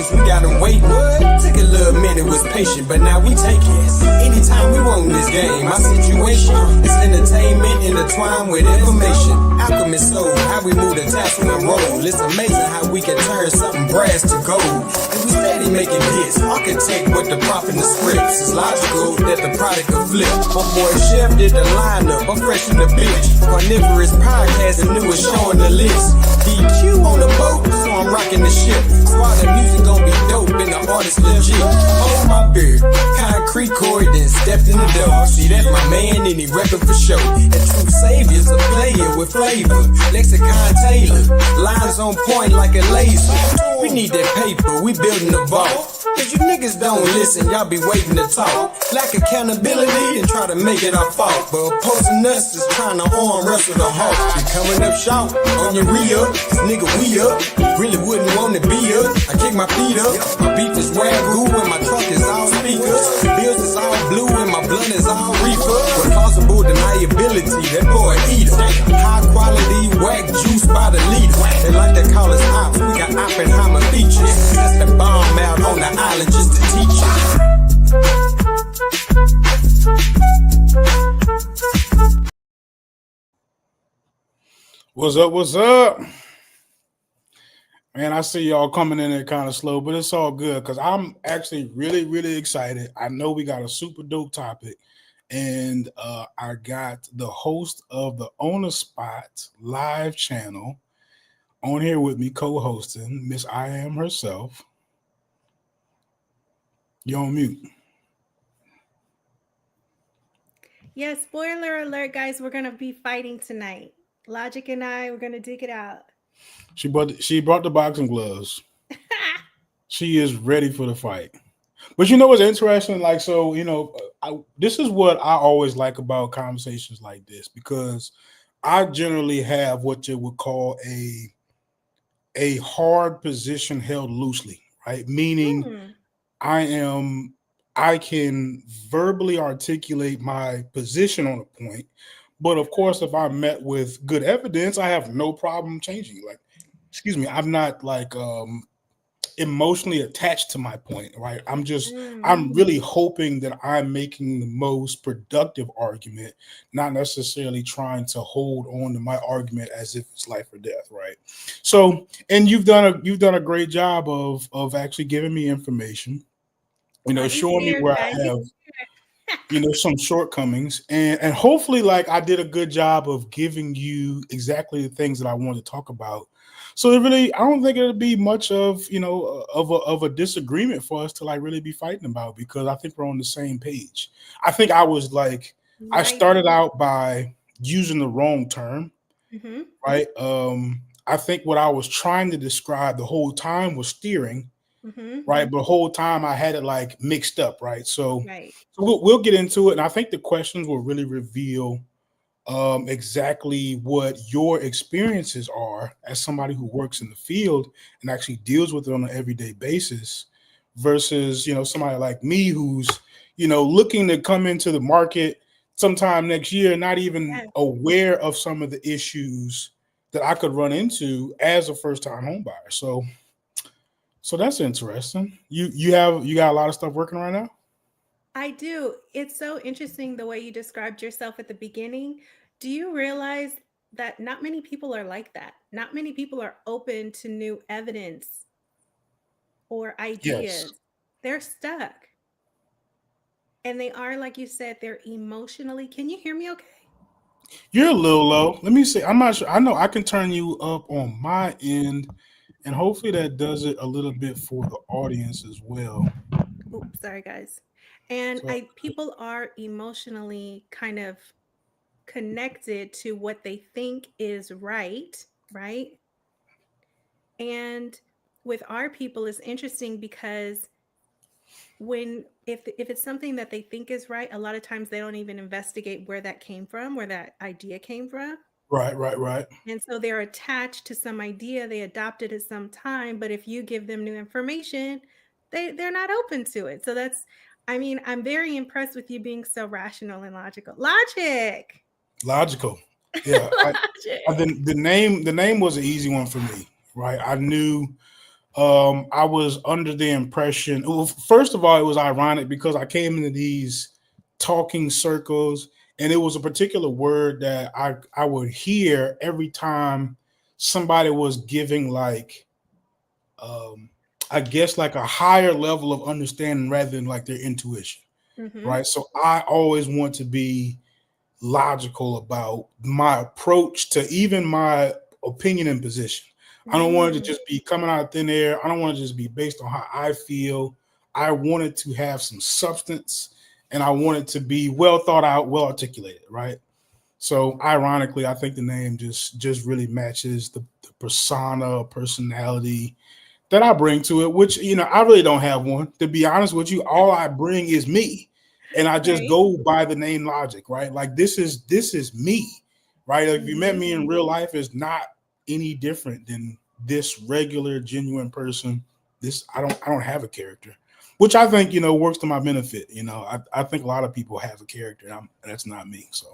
cause we got them wait. What? Took a little minute, was patient, but now we take it. Anytime we want in this game, my situation is entertainment intertwined with information. Alchemist soul, how we move the tassel and roll. It's amazing how we can turn something brass to gold. And we steady making hits. Architect with the prop in the scripts. It's logical that the product will flip. My boy Chef did the lineup, I'm fresh in the bitch. Carnivorous podcast, the newest show on the list. DQ on the boat, so I'm rocking the ship. Squad the music gon' be dope and the artist legit. Hold my beard, concrete cord, then stepped in the door. See, that's my man and he reppin' for show. And true saviors a player with flavor. Lexicon Taylor, lines on point like a laser. We need that paper, we building the vault. Cause you niggas don't listen, y'all be waiting to talk. Lack accountability and try to make it our fault. But opposing us is trying to arm wrestle the hawk. You coming up short on your re-up, nigga we up. Really wouldn't want to be up. I kick my feet up, my beef is wagyu and my trunk is all speakers. Bills is all blue and my blunt is all reefer. With plausible deniability, that boy eater. High quality whack juice by the liter. They like to call us ops, we got Oppenheimer features. That's the bomb out on the island just to teach you. What's up? What's up? Man, I see y'all coming in there kind of slow, but it's all good because I'm actually really, really excited. I know we got a super dope topic, and I got the host of the On the Spot live channel on here with me, co-hosting, Miss I Am herself. You're on mute. Yeah, spoiler alert, guys. We're going to be fighting tonight. Logic and I, we're going to dig it out. She brought the boxing gloves. She is ready for the fight. But you know what's interesting? Like, so, you know, this is what I always like about conversations like this, because I generally have what you would call a hard position held loosely, right? Meaning I can verbally articulate my position on a point, but of course, if I'm met with good evidence, I have no problem changing. Like, excuse me, I'm not like emotionally attached to my point, right? I'm really hoping that I'm making the most productive argument, not necessarily trying to hold on to my argument as if it's life or death, right? So, and you've done a great job of actually giving me information, you know, showing me where I have, you know, some shortcomings, and hopefully, like, I did a good job of giving you exactly the things that I wanted to talk about. So I don't think it'll be much of, you know, of a disagreement for us to like really be fighting about, because I think we're on the same page. I think I was like, I started out by using the wrong term, right? I think what I was trying to describe the whole time was steering, right? But the whole time I had it like mixed up, right? So we'll get into it, and I think the questions will really reveal exactly what your experiences are as somebody who works in the field and actually deals with it on an everyday basis, versus, you know, somebody like me who's, you know, looking to come into the market sometime next year, not even aware of some of the issues that I could run into as a first-time home buyer. So that's interesting. You got a lot of stuff working right now? I do. It's so interesting the way you described yourself at the beginning. Do you realize that not many people are like that? Not many people are open to new evidence or ideas. Yes. They're stuck. And they are, like you said, they're emotionally. Can you hear me okay? You're a little low. Let me see. I'm not sure. I know I can turn you up on my end, and hopefully that does it a little bit for the audience as well. Oops, sorry, guys. And people are emotionally kind of connected to what they think is right? And with our people, it's interesting because if it's something that they think is right, a lot of times they don't even investigate where that came from, where that idea came from. Right. And so they're attached to some idea they adopted at some time, but if you give them new information, they're not open to it. So I'm very impressed with you being so rational and logical. Logical. Yeah. The name was an easy one for me, right? I knew I was under the impression, well, first of all, it was ironic because I came into these talking circles, and it was a particular word that I would hear every time somebody was giving like um I guess like a higher level of understanding rather than like their intuition, Mm-hmm. right? So I always want to be logical about my approach to even my opinion and position. I don't want it to Mm, just be coming out of thin air. I don't want it to just be based on how I feel. I want it to have some substance, and I want it to be well thought out, well articulated, right? So ironically, I think the name just really matches the persona, personality that I bring to it, which I really don't have one. To be honest with you, all I bring is me, and I just right. go by the name logic, right? Like this is me, right? Like, if you met Mm-hmm. me in real life, it's not any different than this regular, genuine person. This I don't have a character, which I think works to my benefit. I think a lot of people have a character, and that's not me. So.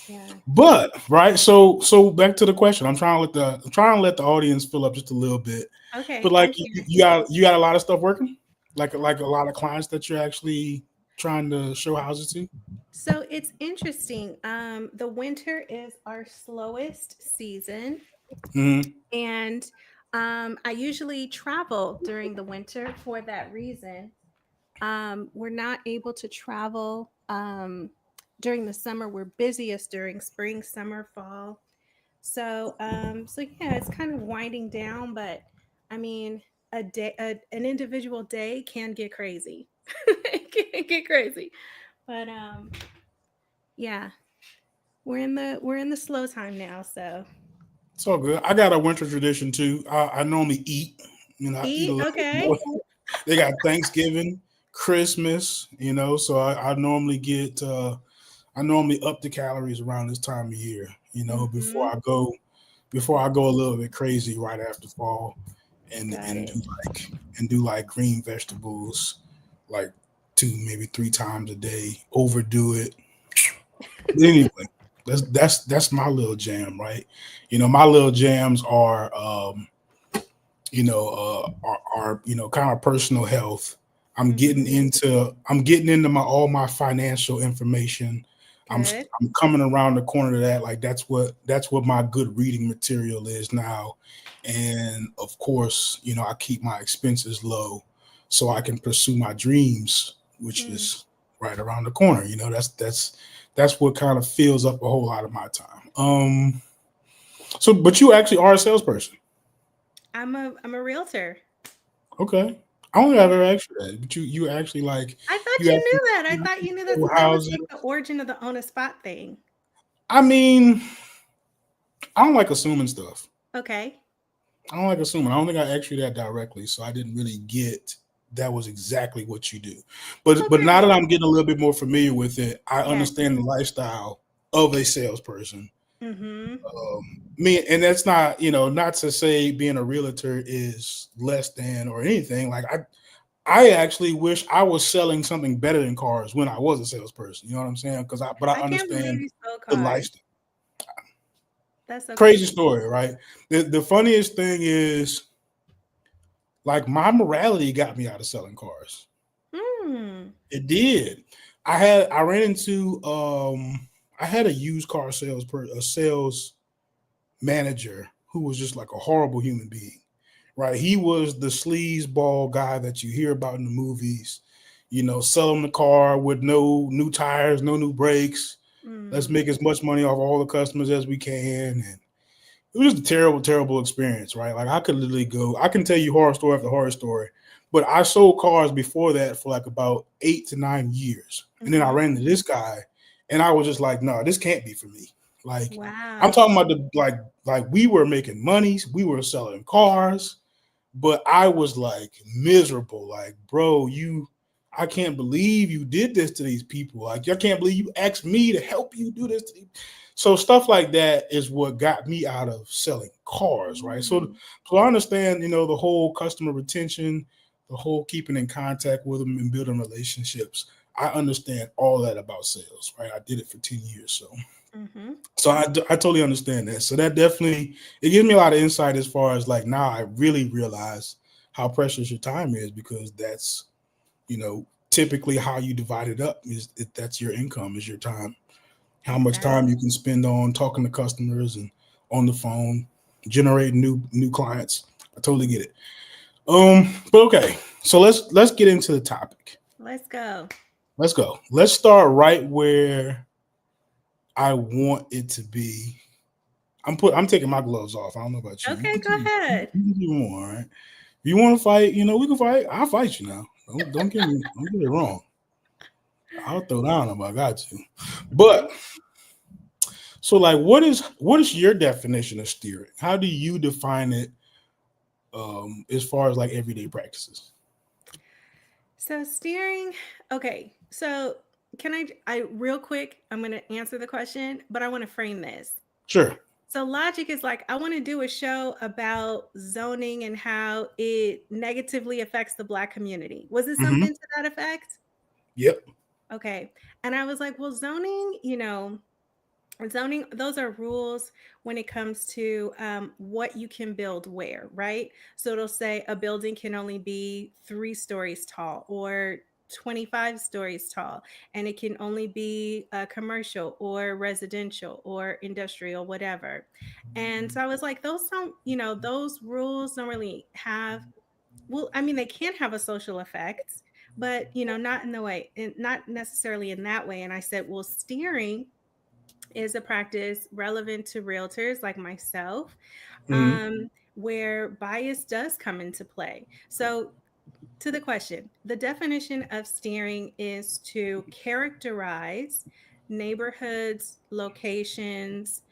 Yeah. But right, so back to the question. I'm trying to let the audience fill up just a little bit. But Okay. like I'm here. you got a lot of stuff working, like a lot of clients that you're actually trying to show houses to. So it's interesting. The winter is our slowest season, Hmm. and I usually travel during the winter for that reason. We're not able to travel during the summer. We're busiest during spring, summer, fall. So yeah, it's kind of winding down, but I mean, an individual day can get crazy. It can get crazy, but yeah, we're in the slow time now. So It's all good. I got a winter tradition too. I normally eat. I eat a eat, little bit okay, more. They got Thanksgiving, Christmas. So I normally get. I normally up the calories around this time of year. mm-hmm, Before I go a little bit crazy right after fall, and got and it. do like green vegetables, like two maybe three times a day. Overdo it. But anyway, that's my little jam, right? My little jams are kind of personal health. Mm-hmm, I'm getting into my all my financial information. I'm good. I'm coming around the corner to that. Like that's what my good reading material is now. And of course, I keep my expenses low so I can pursue my dreams, which Mm. is right around the corner. That's what kind of fills up a whole lot of my time. So but you actually are a salesperson. I'm a realtor. Okay. I don't think I've Yeah. ever asked you that, but you actually like I thought you you actually knew that. I thought you knew that show that was houses. like the origin of the on a spot thing. I mean, I don't like assuming stuff. Okay. I don't like assuming. I don't think I asked you that directly, so I didn't really get that was exactly what you do. But now Okay. that I'm getting a little bit more familiar with it, I Yes. understand the lifestyle of a salesperson. Mm-hmm. Me, and that's not to say being a realtor is less than or anything. Like I actually wish I was selling something better than cars when I was a salesperson. You know what I'm saying? But I I can't believe understand you sold the cars. lifestyle. That's so Crazy crazy. story, right? The funniest thing is like my morality got me out of selling cars. Hmm. It did. I had a used car a sales manager who was just like a horrible human being. Right? He was the sleazeball guy that you hear about in the movies. Selling the car with no new tires, no new brakes. Let's Mm. make as much money off all the customers as we can. And it was just a terrible, terrible experience, right? Like I can tell you horror story after horror story, but I sold cars before that for like about 8 to 9 years. And then I Mm-hmm. ran into this guy and I was just like, no, this can't be for me. Like I'm Wow. talking about like we were making money, we were selling cars, but I was like miserable. Like, bro, I can't believe you did this to these people. Like, I can't believe you asked me to help you do this to these. So stuff like that is what got me out of selling cars, right? Mm. So I understand, the whole customer retention, the whole keeping in contact with them and building relationships. I understand all that about sales, right? I did it for 10 years, so Mm-hmm. I totally understand that. So that definitely it gives me a lot of insight as far as like now I really realize how precious your time is, because that's, typically how you divide it up that's your income, is your time. How much time you Exactly. can spend on talking to customers and on the phone, generating new clients. I totally get it. But okay, so let's get into the topic. Let's go. Let's go. Let's start right where I want it to be. I'm taking my gloves off. I don't know about you. You Okay, can go take, you ahead. can do more, all right? If you want to fight, we can fight. I'll fight you now. Don't get it wrong. I'll throw down if I got to. But Okay. so, like, what is your definition of steering? How do you define it, as far as like everyday practices? So steering, okay. So can I real quick, I'm going to answer the question, but I want to frame this. Sure. So logic is like, I want to do a show about zoning and how it negatively affects the Black community. Was it Hmm. something to that effect? Yep. Okay. And I was like, well, zoning, zoning, those are rules when it comes to what you can build where, right? So it'll say a building can only be 3 stories tall or 25 stories tall, and it can only be commercial or residential or industrial, whatever. And so I was like, those don't, those rules don't really have, well, I mean, they can have a social effect, but, not in the way, not necessarily in that way. And I said, well, steering is a practice relevant to realtors like myself, Hmm. where bias does come into play. So, to the question, the definition of steering is to characterize neighborhoods, locations,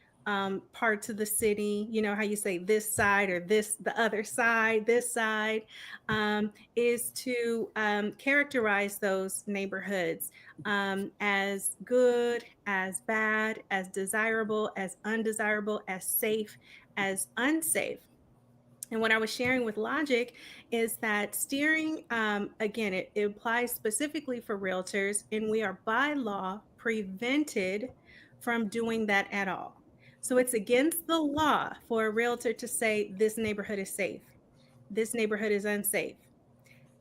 parts of the city. You know how you say this side or this, the other side, this side, is to characterize those neighborhoods as good, as bad, as desirable, as undesirable, as safe, as unsafe. And what I was sharing with Logic is that steering, again, it applies specifically for realtors, and we are by law prevented from doing that at all. So it's against the law for a realtor to say this neighborhood is safe, this neighborhood is unsafe.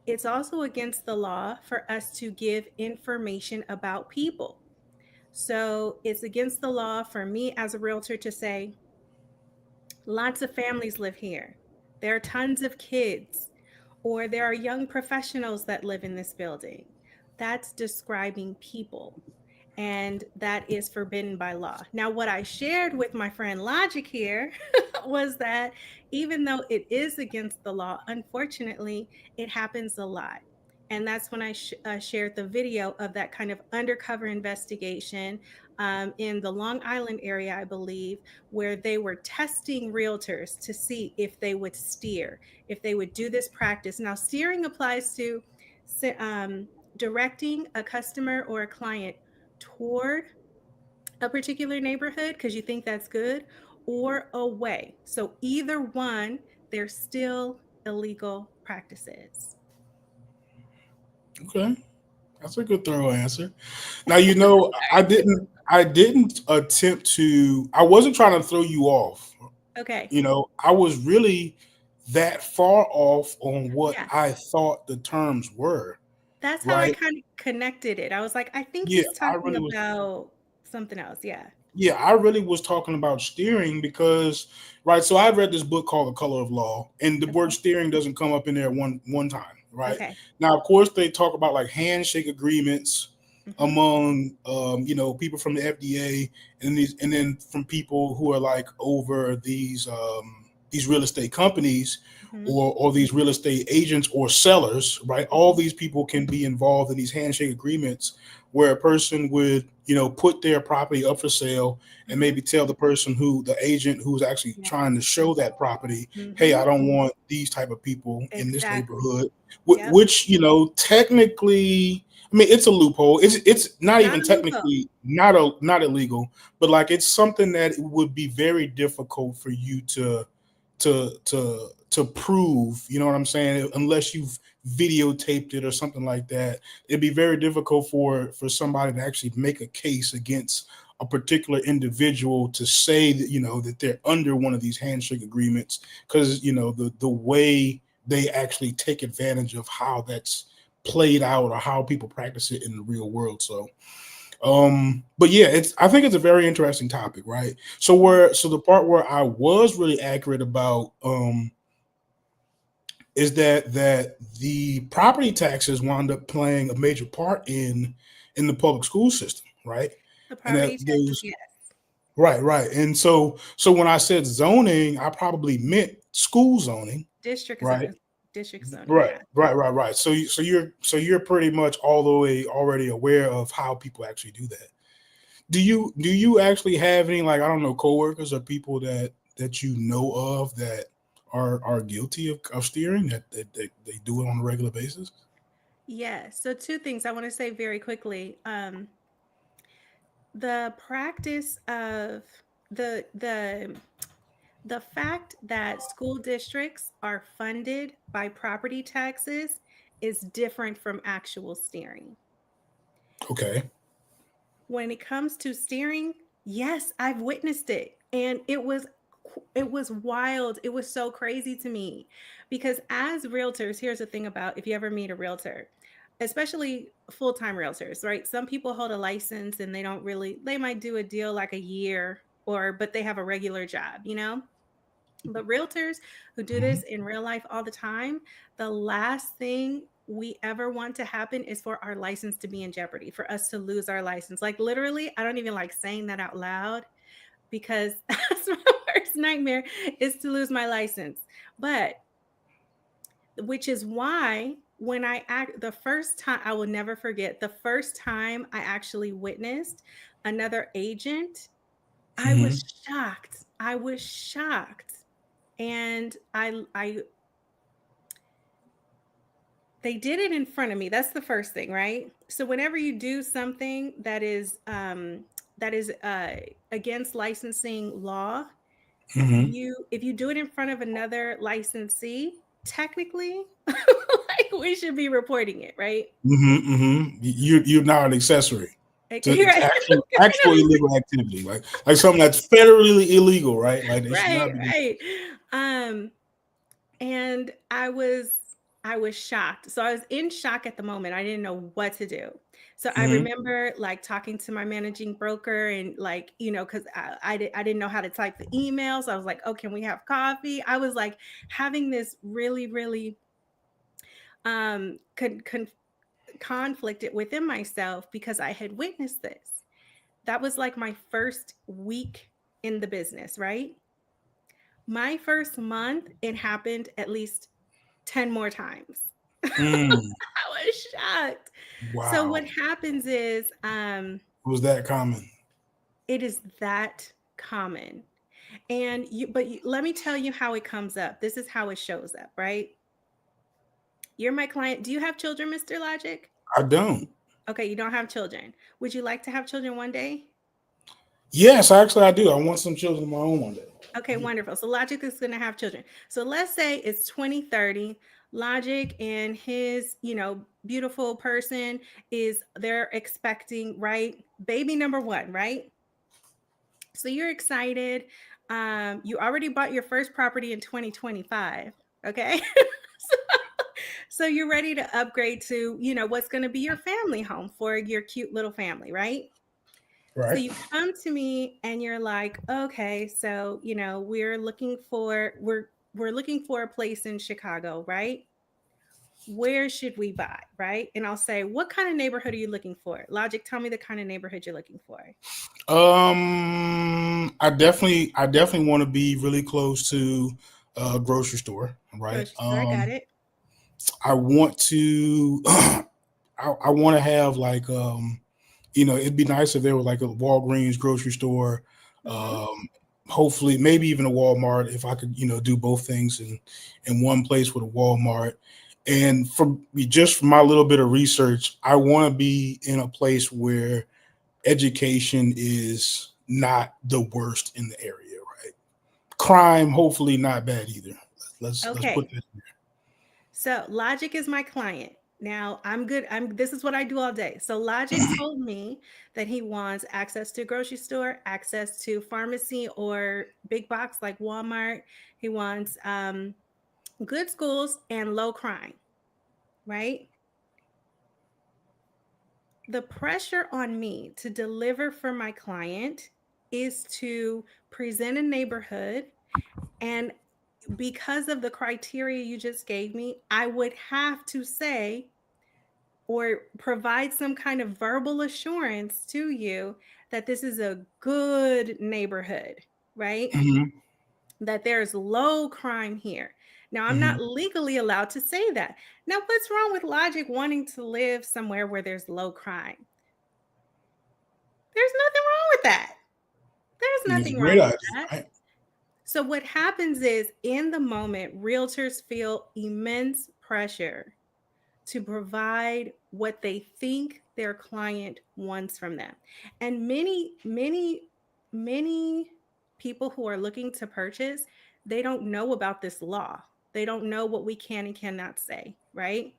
It's also against the law for us to give information about people. So it's against the law for me as a realtor to say, lots of families live here. There are tons of kids, or there are young professionals that live in this building. That's describing people, and that is forbidden by law. Now, what I shared with my friend Logic here was that even though it is against the law, unfortunately, it happens a lot. And that's when I shared the video of that kind of undercover investigation in the Long Island area, I believe, where they were testing realtors to see if they would steer, if they would do this practice. Now, steering applies to um, directing a customer or a client toward a particular neighborhood because you think that's good, or away. So either one, they're still illegal practices. Okay. That's a good thorough answer. Now, I didn't attempt to. I wasn't trying to throw you off. Okay. I was really that far off on what Yeah. I thought the terms were, That's how I right? kind of connected it. I was like, I think Yeah, he's I talking really was. about something else. Yeah. Yeah, I really was talking about steering because, right? So I read this book called The Color of Law, and the word Okay. steering doesn't come up in there one time, right? Okay. Now, of course, they talk about like handshake agreements Hmm. among, people from the FDA, and then from people who are like over these real estate companies, Hmm. or these real estate agents or sellers, right? All Hmm. these people can be involved in these handshake agreements where a person would, put their property up for sale and Hmm. maybe tell the agent who's actually Yeah. trying to show that property, hey, Hmm. I don't want these type of people in this Exactly. neighborhood, Yep. which, technically, I mean, it's a loophole. It's not Not even a loophole. technically not illegal, but like it's something that would be very difficult for you to prove, you know what I'm saying, unless you've videotaped it or something like that. It'd be very difficult for somebody to actually make a case against a particular individual to say that, that they're under one of these handshake agreements, because the way they actually take advantage of how that's played out or how people practice it in the real world. So but yeah, it's I think it's a very interesting topic, right? So the part where I was really accurate about is that the property taxes wound up playing a major part in the public school system, right? The And that property taxes, those yes. right. And so when I said zoning, I probably meant school zoning, District right? zone, district zoning, Right, yeah. right. So you're pretty much all the way already aware of how people actually do that. Do you actually have any, like, I don't know, coworkers or people that you know of that are guilty of steering, that they do it on a regular basis? Yeah. So two things I want to say very quickly. The practice of the the the fact that school districts are funded by property taxes is different from actual steering. Okay. When it comes to steering, yes, I've witnessed it, and it was wild. It was so crazy to me because as realtors, here's the thing about if you ever meet a realtor, especially full-time realtors, right? Some people hold a license and they don't really, they might do a deal like a year or but they have a regular job, you know? But realtors who do Mhm. this in real life all the time, the last thing we ever want to happen is for our license to be in jeopardy, for us to lose our license. Like literally, I don't even like saying that out loud because that's my worst nightmare is to lose my license. But which is why when I act the first time, I will never forget the first time I actually witnessed another agent, I was Mhm. shocked. I was shocked. And I they did it in front of me. That's the first thing, right? So whenever you do something that is against licensing law, Mhm. you if you do it in front of another licensee, technically, like we should be reporting it, right? You're now an accessory to Right, actual illegal activity, like something that's federally illegal, right? Like they should right, not be. right. Um, and I was shocked. So I was in shock at the moment. I didn't know what to do. So I Mhm. remember like talking to my managing broker and like, because I didn't know how to type the emails. I was like, oh, can we have coffee? I was like having this really, really conflicted within myself because I had witnessed this. That was like my first week in the business, right? My first month, it happened at least 10 more times. Mm. I was shocked. So what Wow. happens is Was that common? it is that common. And let me tell you how it comes up. This is how it shows up, right? You're my client. Do you have children, Mr. Logic? I don't. Okay, you don't have children. Would you like to have children one day? Yes, actually, I do. I want some children of my own one day. Okay, wonderful. So Logic is going to have children. So let's say it's 2030. Logic and his, beautiful person they're expecting, right? Baby number one, right? So you're excited. You already bought your first property in 2025. Okay. so, so you're ready to upgrade to, what's going to be your family home for your cute little family, right? So Right. you come to me and you're like, okay, so we're looking for a place in Chicago, right? Where should we buy, right? And I'll say, what kind of neighborhood are you looking for? Logic, tell me the kind of neighborhood you're looking for. I definitely want to be really close to a grocery store, right? Grocery store, got it. I want to, I want to have like, it'd be nice if there was like a Walgreens grocery store, Mm-hmm. um, hopefully maybe even a Walmart if I could, do both things in one place with a Walmart. And from my little bit of research, I want to be in a place where education is not the worst in the area, right? Crime, hopefully not bad either. Let's put Okay. that. So Logic is my client. Now I'm good. This is what I do all day. So Logic told me that he wants access to a grocery store, access to pharmacy or big box like Walmart. He wants good schools and low crime, right? The pressure on me to deliver for my client is to present a neighborhood, and because of the criteria you just gave me, I would have to say or provide some kind of verbal assurance to you that this is a good neighborhood, right? Mm-hmm. That there's low crime here. Now, I'm Mm-hmm. not legally allowed to say that. Now, what's wrong with logic wanting to live somewhere where there's low crime? There's nothing wrong with that. There's It's a nothing great wrong with idea, that. right? So, what happens is in the moment, realtors feel immense pressure to provide what they think their client wants from them. And many people who are looking to purchase, they don't know about this law. They don't know what we can and cannot say, right?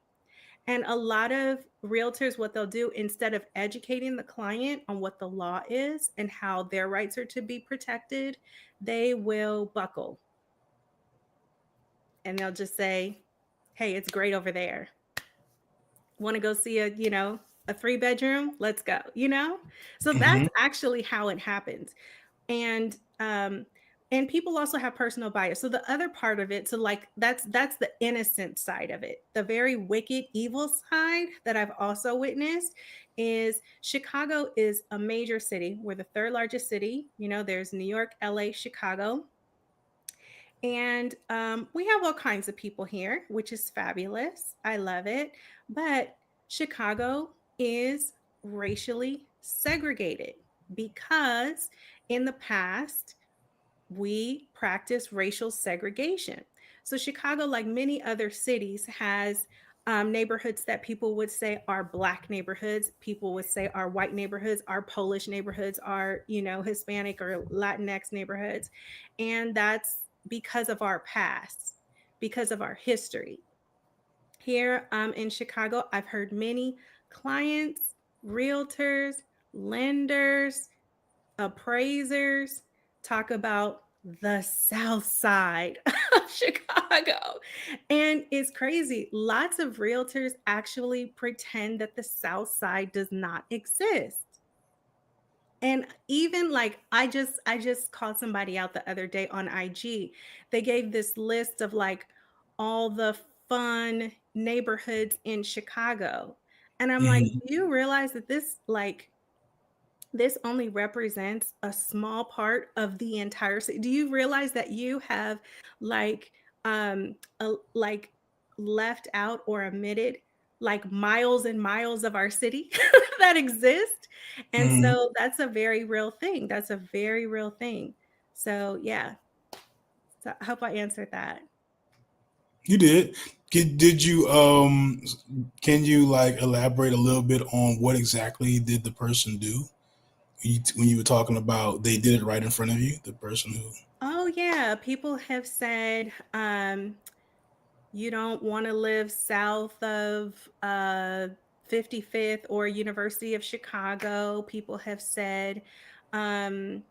And a lot of realtors, what they'll do instead of educating the client on what the law is and how their rights are to be protected, they will buckle and they'll just say, hey, it's great over there. Want to go see a 3 bedroom? Let's go, So Mm-hmm. that's actually how it happens. And and people also have personal bias. So the other part of it, so like that's the innocent side of it. The very wicked, evil side that I've also witnessed is Chicago is a major city. We're the third largest city. There's New York, LA, Chicago. And we have all kinds of people here, which is fabulous. I love it. But Chicago is racially segregated because in the past, we practice racial segregation. So, Chicago, like many other cities, has neighborhoods that people would say are Black neighborhoods. People would say are white neighborhoods, are Polish neighborhoods, are, Hispanic or Latinx neighborhoods. And that's because of our past, because of our history. Here in Chicago, I've heard many clients, realtors, lenders, appraisers talk about the South Side of Chicago. And it's crazy. Lots of realtors actually pretend that the South Side does not exist. And even like I just called somebody out the other day on IG. They gave this list of like all the fun neighborhoods in Chicago. And I'm like, Mm-hmm. do you realize that this only represents a small part of the entire city? Do you realize that you have like like left out or omitted like miles and miles of our city that exist? And Mm-hmm. so that's a very real thing. That's a very real thing. So yeah. So I hope I answered that. You did. Did you can you like elaborate a little bit on what exactly did the person do? When you were talking about they did it right in front of you, the person who. Oh yeah, people have said you don't want to live south of 55th or University of Chicago. People have said, um,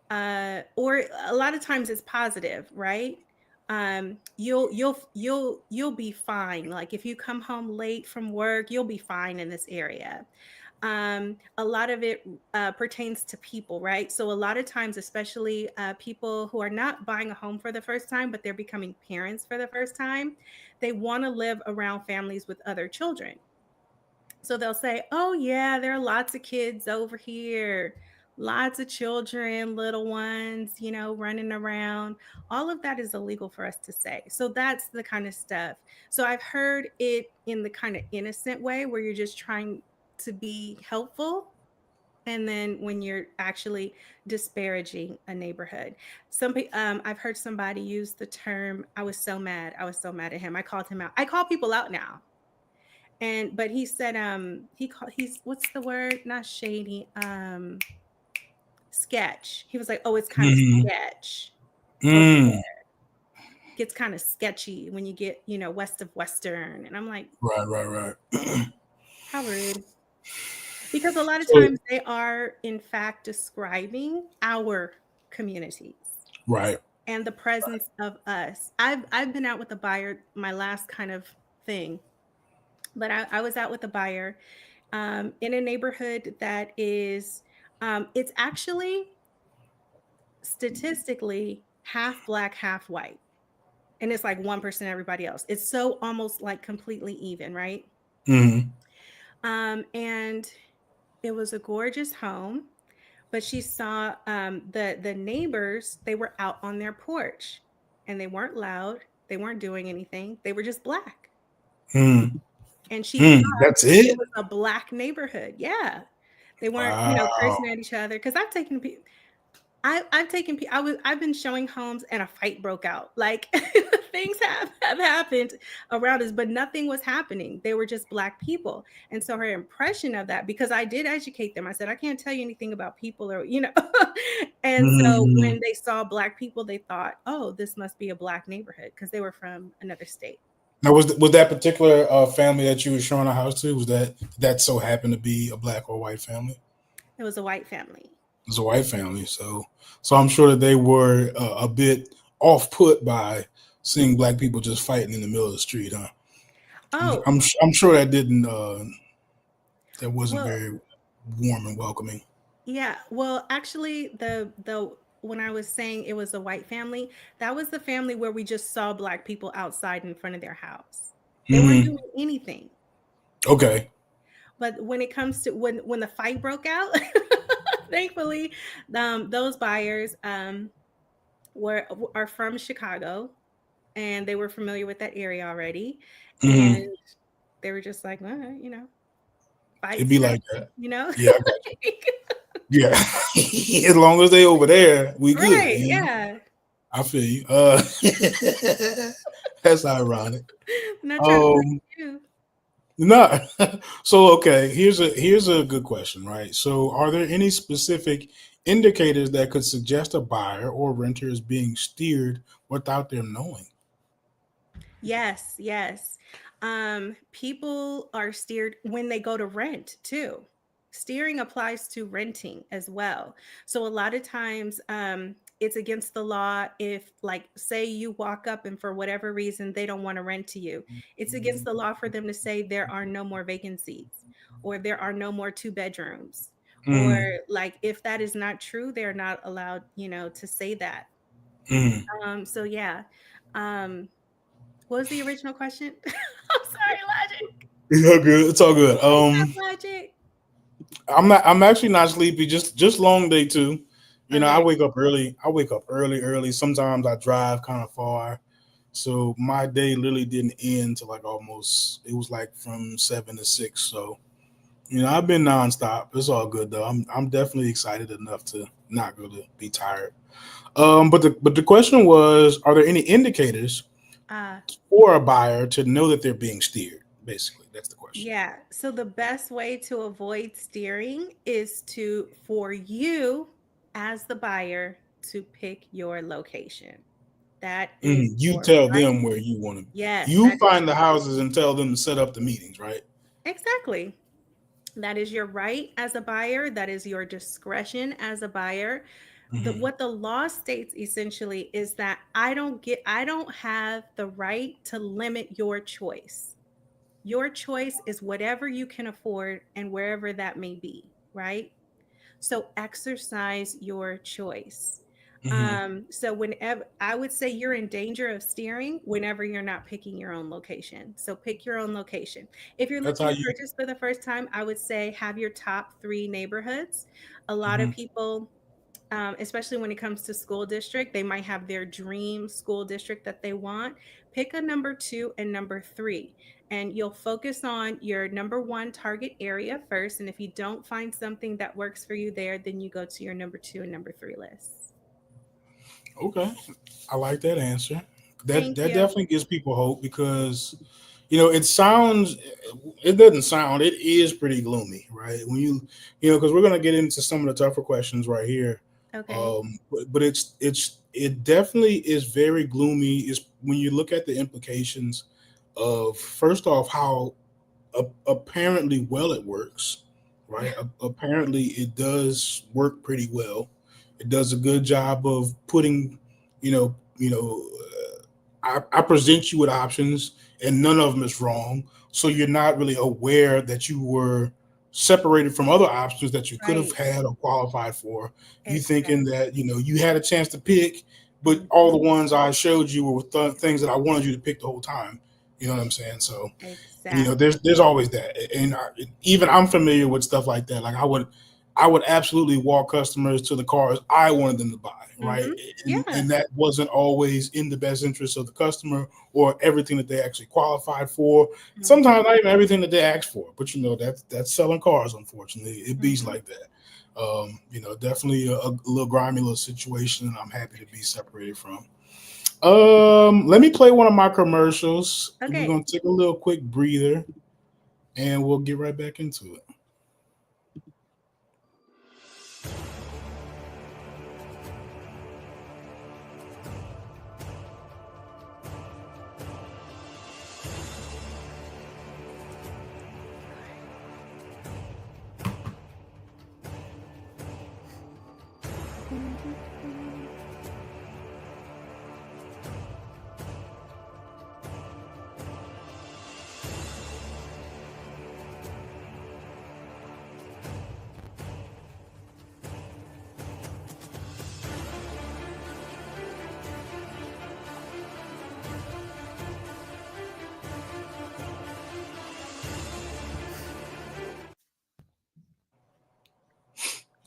or a lot of times it's positive, right? You'll be fine. Like if you come home late from work, you'll be fine in this area. A lot of it pertains to people, right? So a lot of times, especially people who are not buying a home for the first time, but they're becoming parents for the first time, they want to live around families with other children. So they'll say, oh, yeah, there are lots of kids over here, lots of children, little ones, running around. All of that is illegal for us to say. So that's the kind of stuff. So I've heard it in the kind of innocent way where you're just trying to be helpful. And then when you're actually disparaging a neighborhood, I've heard somebody use the term, I was so mad. I was so mad at him. I called him out. I call people out now. But he said he's what's the word, not shady, sketch. He was like, oh, it's kind of Mm-hmm. sketch over Mm. there. Gets kind of sketchy when you get west of Western. And I'm like, Right. how rude. Because a lot of So times they are in fact describing our communities. right. and the presence of us. I've been out with a buyer, my last kind of thing, but I was out with a buyer in a neighborhood that is, it's actually statistically half black, half white. And it's like 1% everybody else. It's so almost like completely even, right? Mm-hmm. And it was a gorgeous home, but she saw the neighbors, they were out on their porch and they weren't loud, they weren't doing anything, they were just black. Mm. And she thought Mm. That's it it. was a black neighborhood. Yeah. They weren't, Wow. cursing at each other. Because I've taken I've been showing homes and a fight broke out. Like things have happened around us, but nothing was happening. They were just black people. And so her impression of that, because I did educate them, I said, I can't tell you anything about people or, and so Mm-hmm. when they saw black people, they thought, oh, this must be a black neighborhood because they were from another state. Now, was that particular family that you were showing a house to? Was that so happened to be a black or white family? It was a white family. It was a white family, so I'm sure that they were a bit off put by seeing black people just fighting in the middle of the street, huh? Oh, I'm sure that didn't that wasn't well, very warm and welcoming. yeah. Well, actually, the when I was saying it was a white family, that was the family where we just saw black people outside in front of their house. They weren't Mm-hmm. doing anything. Okay. But when it comes to when the fight broke out, thankfully, those buyers were are from Chicago and they were familiar with that area already, and Mm-hmm. they were just like, well, It'd fights be like that. happen. Yeah, I got you. Yeah, as long as they over there, we good. Right? Yeah. I feel you. That's ironic. Not trying to Um, play you. no. So okay, here's a good question, right? So, are there any specific indicators that could suggest a buyer or renter is being steered without them knowing? Yes, yes. People are steered when they go to rent too. Steering applies to renting as well. So a lot of times, it's against the law if, like, say you walk up and for whatever reason they don't want to rent to you. It's against the law for them to say there are no more vacancies or there are no more two bedrooms. Or Mm, like if that is not true, they're not allowed, to say that. mm. So yeah. Um, what was the original question? I'm sorry, Logic. It's all good. It's all good. Wake up, Logic. I'm not. I'm actually not sleepy. Just long day too. I Okay. wake up early. I wake up early. Early. Sometimes I drive kind of far, so my day literally didn't end till like almost. It was like from 7 to 6. So I've been nonstop. It's all good though. I'm definitely excited enough to not really be tired. But the question was, are there any indicators Uh, for a buyer to know that they're being steered? Basically, that's the question. yeah. So the best way to avoid steering is for you as the buyer to pick your location. That is You your tell right. them where you want to. Yes, You that is find the houses and tell them to set up the meetings, right? exactly. That is your right as a buyer. That is your discretion as a buyer. Hmm. What the law states essentially is that I don't have the right to limit your choice. Your choice is whatever you can afford and wherever that may be, right? So exercise your choice. Hmm. So whenever I would say you're in danger of steering whenever you're not picking your own location. So pick your own location. If you're That's looking how to you. purchase for the first time, I would say have your top three neighborhoods. A lot of Hmm. people, especially when it comes to school district, they might have their dream school district that they want. Pick a number two and number three, and you'll focus on your number one target area first. And if you don't find something that works for you there, then you go to your number two and number three lists. Okay, I like that answer. That Thank that you. definitely gives people hope because it sounds. It doesn't sound. It is pretty gloomy, right? When because we're gonna get into some of the tougher questions right here. Okay. But it definitely is very gloomy. Is when you look at the implications of first off how apparently well it works, right? Apparently it does work pretty well. It does a good job of putting I present you with options, and none of them is wrong. So you're not really aware that you were separated from other options that you could have Right. had or qualified for. You thinking Exactly. that you had a chance to pick, but all the Mhm. ones I showed you were things that I wanted you to pick the whole time. You know what I'm saying? So Exactly. there's always that, and even I'm familiar with stuff like that. Like I would absolutely walk customers to the cars I wanted them to buy, right? Mhm. And Yeah. that wasn't always in the best interest of the customer or everything that they actually qualified for. Mhm. Sometimes not even everything that they asked for, but that's selling cars. Unfortunately, it beats Mhm. like that. Definitely a little grimy little situation, and I'm happy to be separated from. Let me play one of my commercials. We're Okay. gonna take a little quick breather, and we'll get right back into it. Mhm.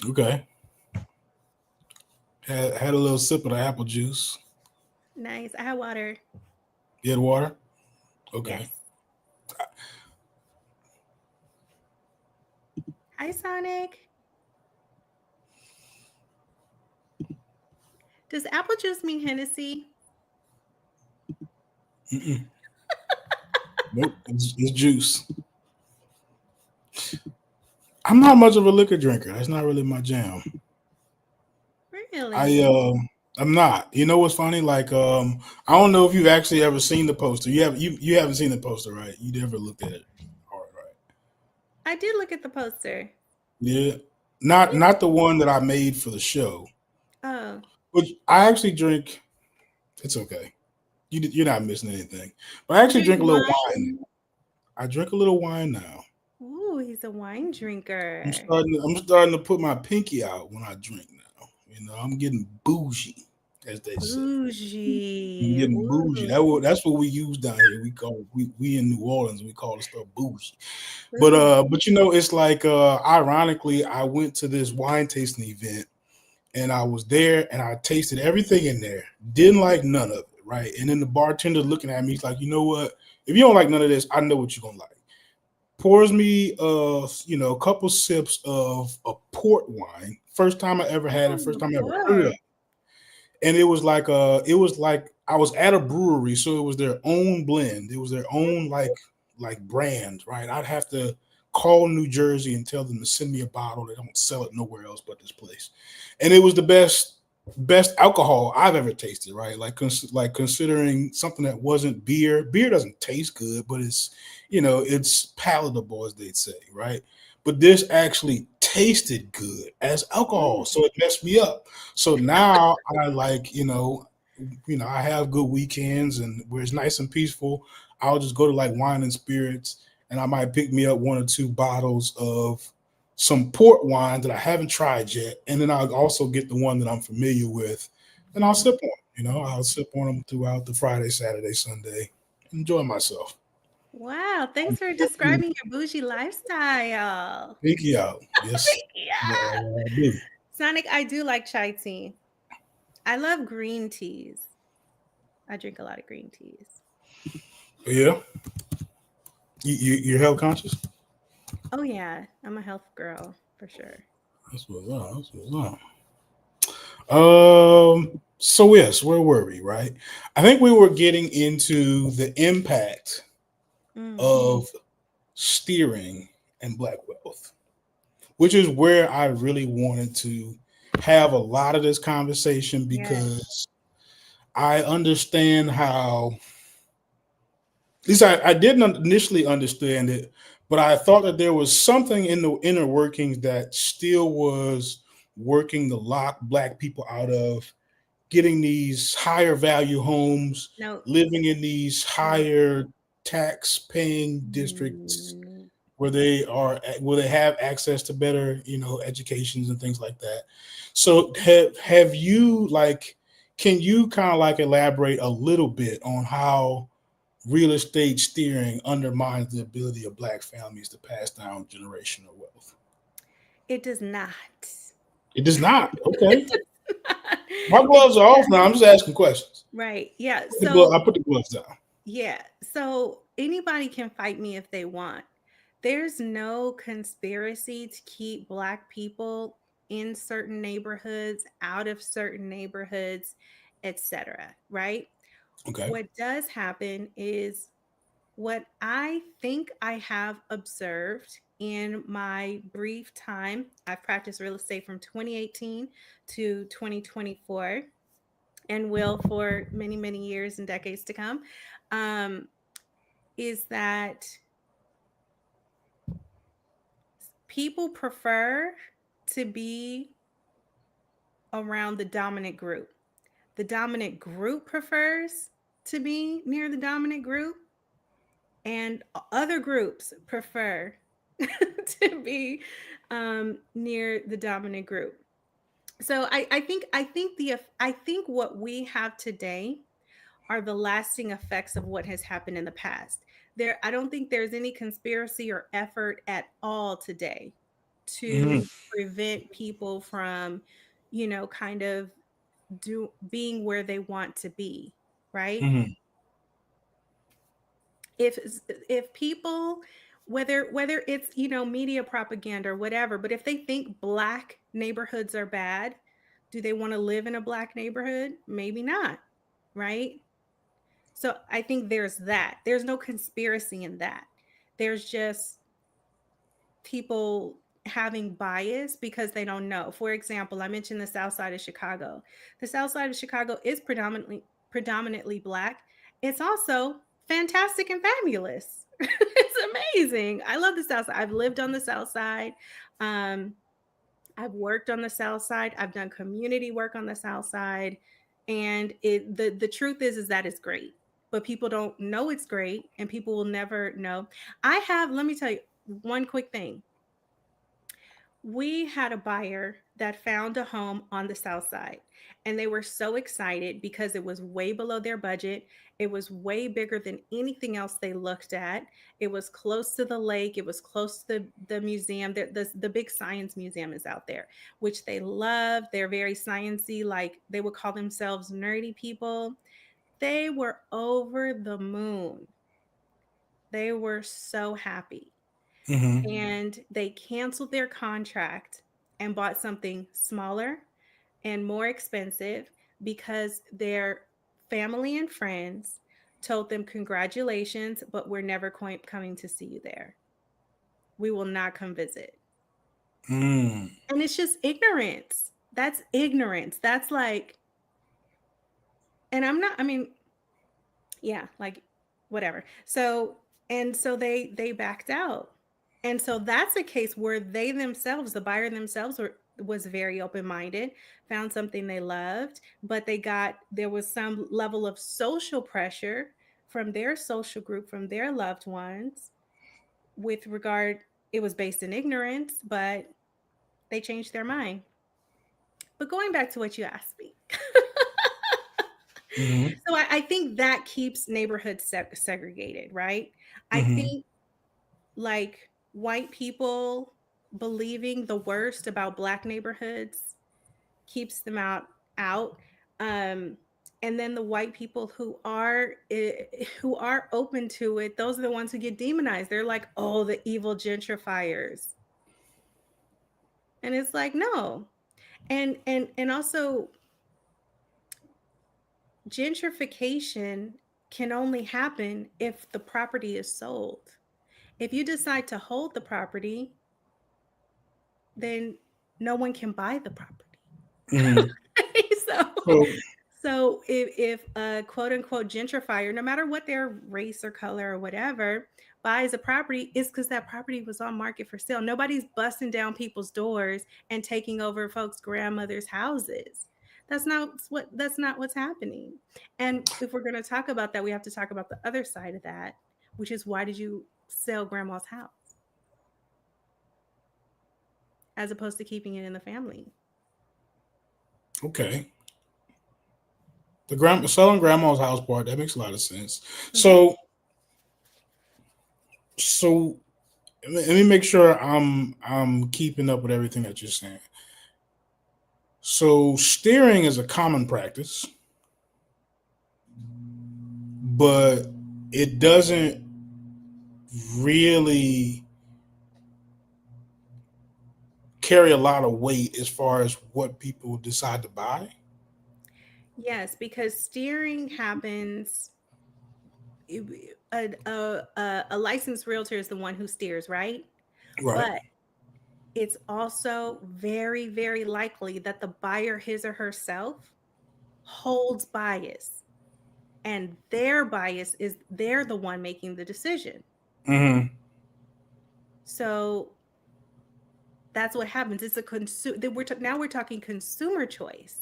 Okay. Had a little sip of the apple juice. Nice. I have water. You had water? Okay. Yes. Hi, Sonic. Does apple juice mean Hennessy? Mm-mm. Nope. It's juice. I'm not much of a liquor drinker. That's not really my jam. I Really? I'm not. You know what's funny? Like I don't know if you've actually ever seen the poster. You haven't seen the poster, right? You never looked at it. All right. I did look at the poster. Yeah. Not Yeah. not the one that I made for the show. Oh. Which I actually drink. It's okay. You're not missing anything. But I You actually drink drink a little wine? wine. I drink a little wine now. Ooh, he's a wine drinker. I'm starting to put my pinky out when I drink now. I'm getting bougie, as they say. I'm Bougie. getting bougie. Ooh. That's what we use down here. We in New Orleans, we call the stuff bougie. But Bougie. it's like ironically, I went to this wine tasting event and I was there and I tasted everything in there. Didn't like none of it, right? And then the bartender looking at me, he's like, you know what? If you don't like none of this, I know what you're gonna like. Pours me a couple sips of a port wine. First time I ever had it, first Oh, time I ever heard of boy. it. And it was like I was at a brewery, so it was their own blend. It was their own like brand, right? I'd have to call New Jersey and tell them to send me a bottle. They don't sell it nowhere else but this place. And it was the best alcohol I've ever tasted, right? Like considering something that wasn't beer. Beer doesn't taste good, but it's palatable as they'd say, right? But this actually tasted good as alcohol, Mm. so it messed me up. So now I I have good weekends and where it's nice and peaceful. I'll just go to like wine and spirits, and I might pick me up one or two bottles of some port wine that I haven't tried yet, and then I'll also get the one that I'm familiar with, and I'll sip on. I'll sip on them throughout the Friday, Saturday, Sunday, enjoy myself. Wow. Thanks for describing your bougie lifestyle. Pinky out, yes, Yeah. I do. Sonic, I do like chai tea. I love green teas. I drink a lot of green teas. Yeah, you're health conscious. Oh, yeah. I'm a health girl for sure. That's what's up. That's what's up. So yes, where were we? Right. I think we were getting into the impact Mm. of steering and black wealth, which is where I really wanted to have a lot of this conversation Yes. because I understand how. At least I didn't initially understand it, but I thought that there was something in the inner workings that still was working to lock black people out of getting these higher value homes, No. living in these No. higher tax paying districts Mm, where they have access to better, educations and things like that. So have you like, can you kind of like elaborate a little bit on how real estate steering undermines the ability of Black families to pass down generational wealth? it does not. It does not. Okay. It does not. My It gloves are off now. I'm just asking questions. right. Yeah. I put the gloves down. Yeah. So anybody can fight me if they want. There's no conspiracy to keep Black people in certain neighborhoods, out of certain neighborhoods, etc. Right? Okay. What does happen is what I think I have observed in my brief time. I've practiced real estate from 2018 to 2024 and will for many, many years and decades to come. Um, is that people prefer to be around the dominant group. The dominant group prefers to be near the dominant group, and other groups prefer to be near the dominant group. So I think what we have today are the lasting effects of what has happened in the past. I don't think there's any conspiracy or effort at all today Mm-hmm. to prevent people from, kind of being where they want to be, right? Mm-hmm. if if people, whether it's, media propaganda or whatever, but if they think Black neighborhoods are bad, do they want to live in a Black neighborhood? Maybe not, right? So I think there's no conspiracy in that. There's just people having bias because they don't know. For example, I mentioned the South Side of Chicago. The South Side of Chicago is predominantly Black. It's also fantastic and fabulous. It's amazing. I love the South Side. I've lived on the South Side. Um, I've worked on the South Side. I've done community work on the South Side, and the truth is that it's great. But people don't know it's great, and people will never know. Let me tell you one quick thing. We had a buyer that found a home on the South Side, and they were so excited because it was way below their budget. It was way bigger than anything else they looked at. It was close to the lake. It was close to the museum. The big science museum is out there, which they love. They're very sciencey, like they would call themselves nerdy people. They were over the moon. They were so happy, Mm-hmm. and they canceled their contract and bought something smaller and more expensive because their family and friends told them, congratulations, but we're never coming to see you there. We will not come visit. Mm. And it's just ignorance. That's ignorance. That's like, and I mean, yeah, like whatever. So they backed out. And so that's a case where they themselves, the buyer themselves, was very open-minded, found something they loved, but there was some level of social pressure from their social group, from their loved ones, with regard, it was based in ignorance, but they changed their mind. But going back to what you asked me. Mm-hmm. So I think that keeps neighborhoods segregated, right? I Mm-hmm. think like white people believing the worst about Black neighborhoods keeps them out. Um, and then the white people who are open to it, those are the ones who get demonized. They're like, oh, the evil gentrifiers. And it's like, no. And also, gentrification can only happen if the property is sold. If you decide to hold the property, then no one can buy the property. Mm-hmm. so So, so if a quote unquote gentrifier, no matter what their race or color or whatever, buys a property, it's because that property was on market for sale. Nobody's busting down people's doors and taking over folks' grandmother's houses. That's not what's happening. And if we're going to talk about that, we have to talk about the other side of that, which is, why did you sell grandma's house as opposed to keeping it in the family? Okay. The selling grandma's house part, that makes a lot of sense. Hmm. So let me make sure I'm keeping up with everything that you're saying. So steering is a common practice, but it doesn't really carry a lot of weight as far as what people decide to buy. Yes, because steering happens. A licensed realtor is the one who steers, right? Right. But it's also very, very likely that the buyer, his or herself, holds bias, and their bias is they're the one making the decision. Mm-hmm. So that's what happens. It's a now we're talking consumer choice,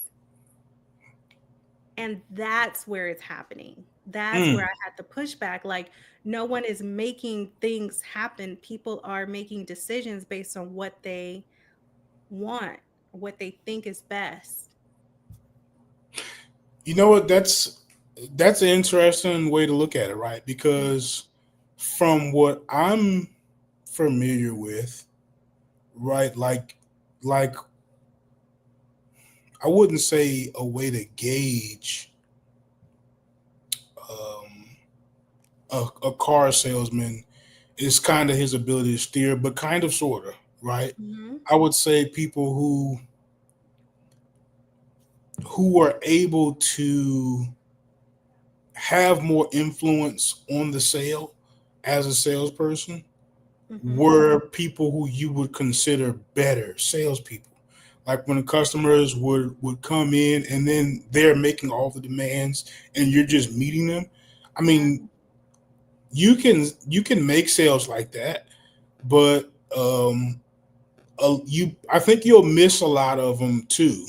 and that's where it's happening. That's where Mm. I had the pushback. Like, no one is making things happen. People are making decisions based on what they want, what they think is best. You know what? That's an interesting way to look at it, right? Mhm. Because from what I'm familiar with, right, like I wouldn't say a way to gauge um, a car salesman is kind of his ability to steer, but kind of sort of, right? Mhm. I would say people who are able to have more influence on the sale as a salesperson Mhm. were people who you would consider better salespeople. Like when customers would come in and then they're making all the demands and you're just meeting them. I Yeah. mean, you can make sales like that, but you I think you'll miss a lot of them too,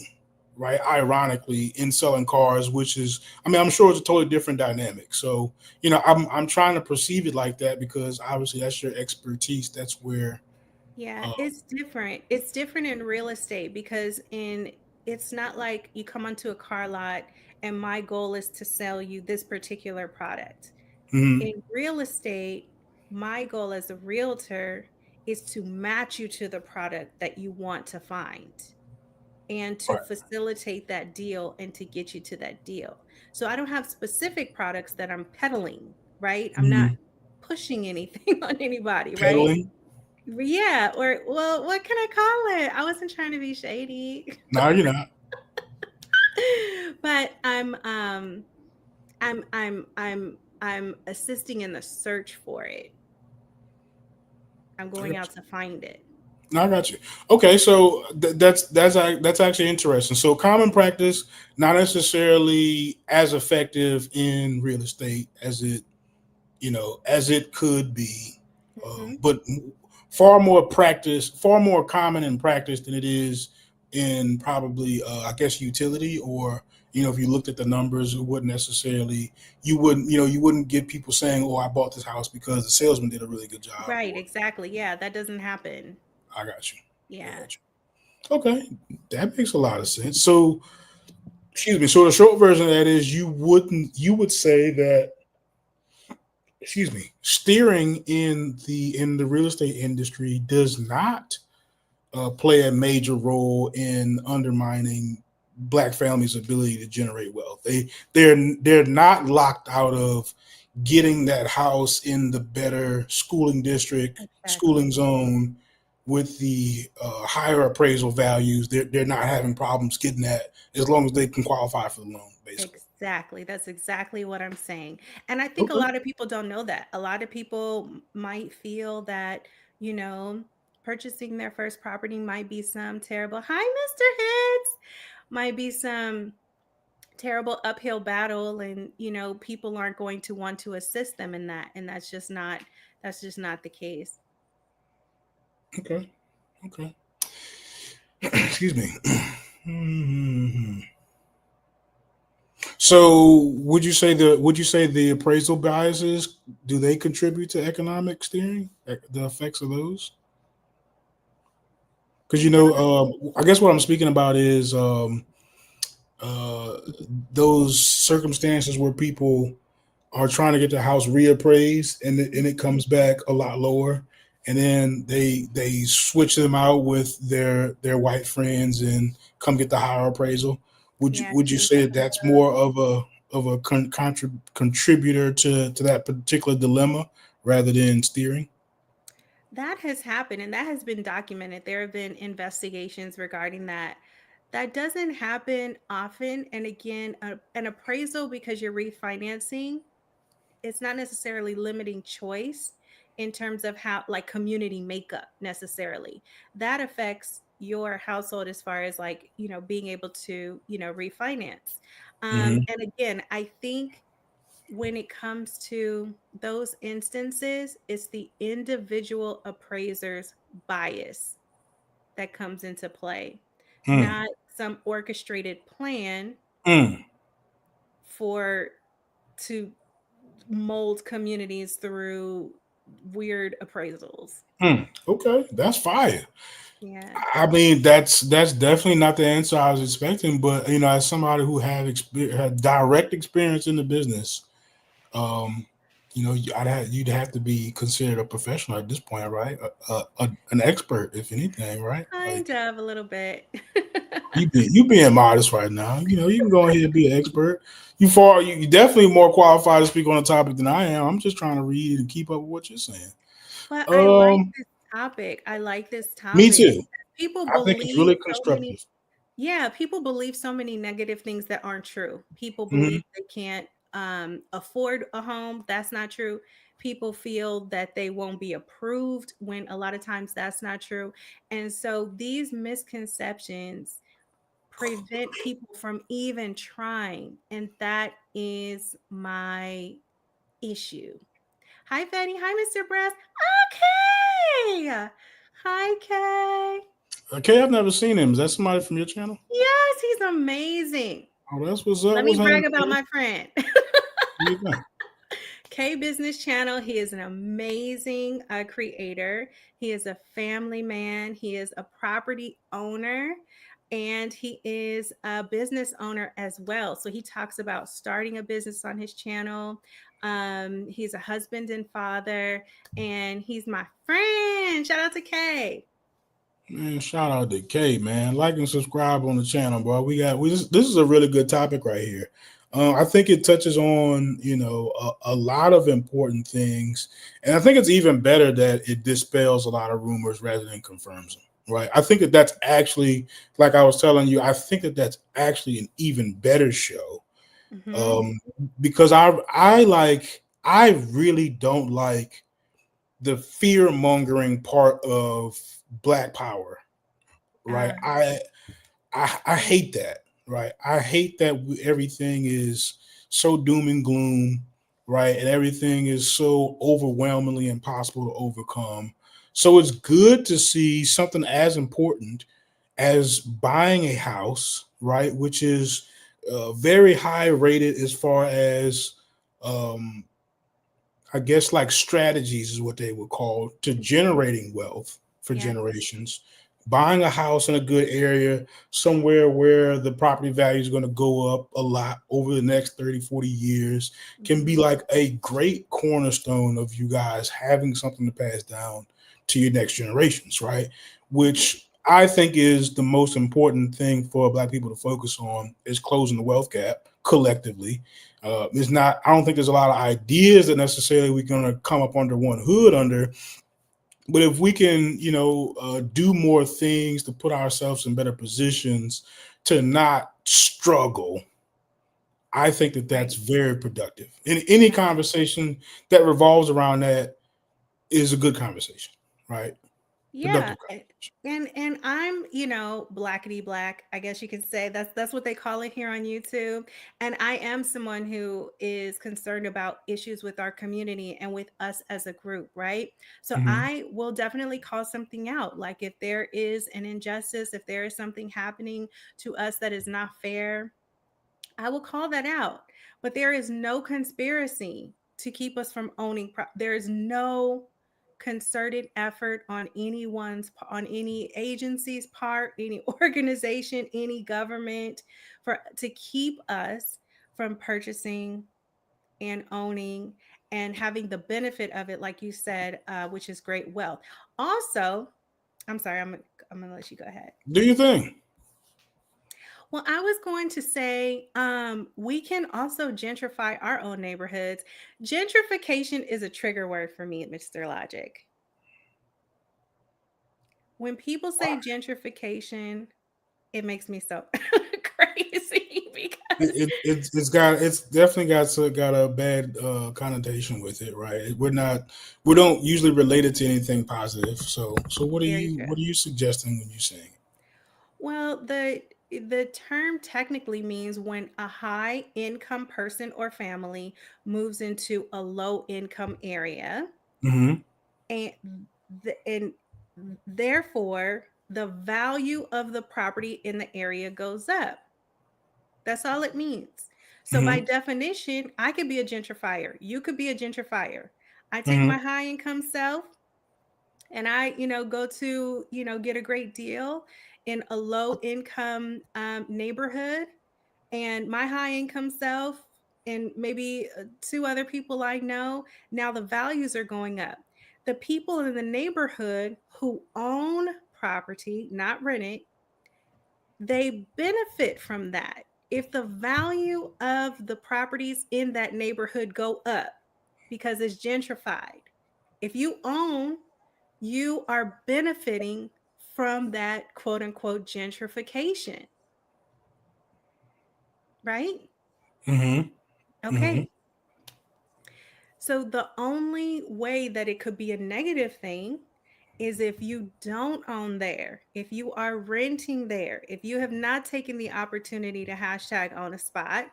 right? Ironically, in selling cars, which is, I mean, I'm sure it's a totally different dynamic. So, I'm trying to perceive it like that because obviously that's your expertise. That's where, Yeah, uh, it's different. It's different in real estate because it's not like you come onto a car lot and my goal is to sell you this particular product. mhm, In real estate, my goal as a realtor is to match you to the product that you want to find and to right, facilitate that deal and to get you to that deal. So I don't have specific products that I'm peddling, right? I'm not mhm, pushing anything on anybody, right? pedaling. Yeah, or, well, what can I call it? I wasn't trying to be shady. No, you're not. But I'm assisting in the search for it. I'm I going got out to find it. No, I got you. Okay, so that's actually interesting. So common practice, not necessarily as effective in real estate as it could be, Mhm. but far more common in practice than it is in probably, I guess, utility. Or if you looked at the numbers, it wouldn't necessarily you wouldn't get people saying, "Oh, I bought this house because the salesman did a really good job." Right, Or exactly. Yeah, that doesn't happen. I got you. I Yeah. got you. Okay, that makes a lot of sense. So, excuse me. So the short version of that is you would say that, excuse me, steering in the real estate industry does not play a major role in undermining black families' ability to generate wealth. They're not locked out of getting that house in the better schooling district, schooling Exactly. zone with the higher appraisal values. They're not having problems getting that as long as they can qualify for the loan, basically. Exactly. That's exactly what I'm saying. And I think a Okay. lot of people don't know that. A lot of people might feel that, you know, purchasing their first property might be some terrible, hi, Mr. Hicks, might be some terrible uphill battle, and people aren't going to want to assist them in that, and that's just not the case. Okay. Okay. Excuse me. Mhm. So would you say the appraisal biases, do they contribute to economic steering? The effects of those? Because I guess what I'm speaking about is uh, those circumstances where people are trying to get the house reappraised and it comes back a lot lower, and then they switch them out with their white friends and come get the higher appraisal. Yeah, Would you change say up that the that's more of a contributor to that particular dilemma rather than steering? that has happened and that has been documented. There have been investigations regarding that. That doesn't happen often. And again, an appraisal because you're refinancing, it's not necessarily limiting choice in terms of how, like, community makeup necessarily. That affects your household as far as, like, being able to, refinance. Hmm. And again, I think when it comes to those instances, it's the individual appraiser's bias that comes into play, Mm, not some orchestrated plan mm, for to mold communities through weird appraisals. okay, that's fire. Yeah. I mean, that's definitely not the answer I was expecting. But as somebody who had direct experience in the business, um, you'd have to be considered a professional at this point, right? An expert, if anything, right? Like Kind of a little bit. you being modest right now. You can go ahead and be an expert. You definitely more qualified to speak on a topic than I am. I'm just trying to read and keep up with what you're saying. But I like Um, this topic. I like this Me topic too. because people I think it's believe really so many. constructive. Yeah, people believe so many negative things that aren't true. People Hmm. believe they can't afford a home. That's not true. People feel that they won't be approved when a lot of times that's not true. And so these misconceptions prevent people from even trying. And that is my issue. Hi, Fanny. Hi, Mr. Brass. Okay. Hi, Kay. Okay, I've never seen him. Is that somebody from your channel? Yes, he's amazing. Oh, that's what's up. Let me What's brag happening? about my friend. What do you think? K Business Channel. He is an amazing creator. He is a family man. He is a property owner and he is a business owner as well. So he talks about starting a business on his channel. He's a husband and father, and he's my friend. Shout out to Kay. Man, shout out to K, man. Like and subscribe on the channel, bro. This is a really good topic right here. I think it touches on a lot of important things, and I think it's even better that it dispels a lot of rumors rather than confirms them. Right? I think that that's actually, like I was telling you, I think that that's actually an even better show, Hmm. um, because I really don't like the fear mongering part of Black Power, right? Uh, I hate that, right? I hate that everything is so doom and gloom, right? And everything is so overwhelmingly impossible to overcome. So it's good to see something as important as buying a house, right? Which is very high rated as far as um, I guess like strategies is what they would call to generating wealth for yeah. generations. Buying a house in a good area, somewhere where the property value is going to go up a lot over the next 30, 40 years, can be Hmm. like a great cornerstone of you guys having something to pass down to your next generations, right? Hmm. Which I think is the most important thing for Black people to focus on is closing the wealth gap collectively. It's not. I don't think there's a lot of ideas that necessarily we're going to come up under one hood under. But if we can, do more things to put ourselves in better positions to not struggle, I think that that's Right. very productive. In any Yeah. conversation that revolves around that is a good conversation, right? Yeah, Productive conversation. and I'm, blackety black, I guess you could say. That's what they call it here on YouTube. And I am someone who is concerned about issues with our community and with us as a group, right? So Mhm. I will definitely call something out. Like if there is an injustice, if there is something happening to us that is not fair, I will call that out. But there is no conspiracy to keep us from owning. There is no concerted effort on on any agency's part, any organization, any government to keep us from purchasing and owning and having the benefit of it, like you said, which is great wealth. Also, I'm sorry, I'm gonna let you go ahead. Do you think? Well, I was going to say we can also gentrify our own neighborhoods. Gentrification is a trigger word for me, Mr. Logic. When people say gentrification, it makes me so crazy because It's definitely got a bad connotation with it, right? We don't usually relate it to anything positive. So very true. what are you suggesting when you saying? Well, the term technically means when a high income person or family moves into a low income area, Mm-hmm. and and therefore the value of the property in the area goes up. That's all it means. So by Mm-hmm. definition, I could be a gentrifier. You could be a gentrifier. I take Mm-hmm. my high income self and I, go to, get a great deal in a low income neighborhood, and my high income self and maybe two other people I know, now the values are going up. The people in the neighborhood who own property, not rent it, they benefit from that. If the value of the properties in that neighborhood go up because it's gentrified, if you own, you are benefiting from that quote unquote gentrification, right? Mm-hmm. Mm-hmm. Okay. So the only way that it could be a negative thing is if you don't own there, if you are renting there, if you have not taken the opportunity to hashtag own a spot,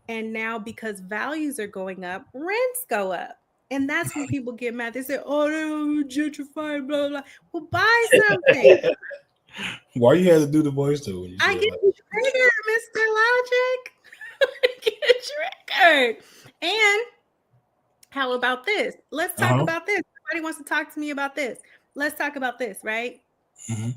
and now because values are going up, rents go up. And that's when people get mad. They say, oh, they're gentrifying, blah, blah, blah. Well, buy something. Why you had to do the voice though when you I said get like? triggered, Mr. Logic. I get triggered. And how about this? Let's Uh talk huh. about this. Somebody wants to talk to me about this. Let's talk about this, right? Mm-hmm.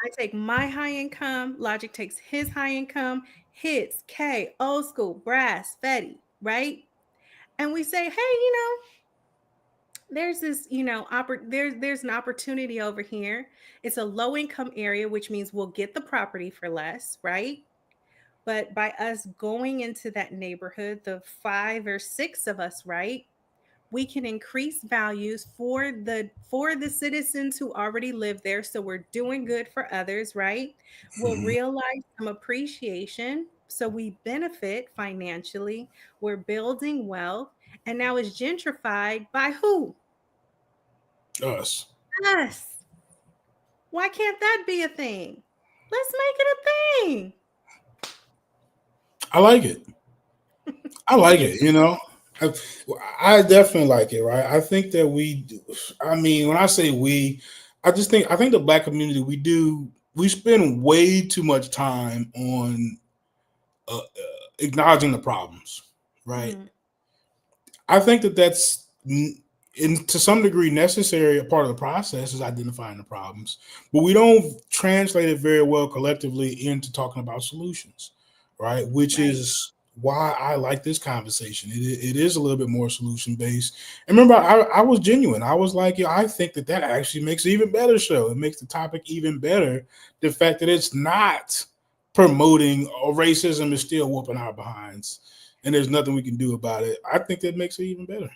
I take my high income, Logic takes his high income, hits, K, old school, brass, Fetty, right? And we say, hey, there's this, there's an opportunity over here. It's a low income area, which means we'll get the property for less, right? But by us going into that neighborhood, the 5 or 6 of us, right? We can increase values for the citizens who already live there, so we're doing good for others, right? We'll Mm-hmm. realize some appreciation, so we benefit financially. We're building wealth, and now it's gentrified by who? Us. Us. Why can't that be a thing? Let's make it a thing. I like it. I You like get it. I, I definitely like it. Right. I think that we. I mean, when I say we, I think the black community we spend way too much time on acknowledging the problems. Right. Mhm. I think that that's to some degree necessary. A part of the process is identifying the problems, but we don't translate it very well collectively into talking about solutions, right? Which Right. is why I like this conversation. It is a little bit more solution based. And remember, I was genuine. I was like, yeah, I think that actually makes an even better show. It makes the topic even better. The fact that it's not promoting racism is still whooping our behinds and there's nothing we can do about it. I think that makes it even better.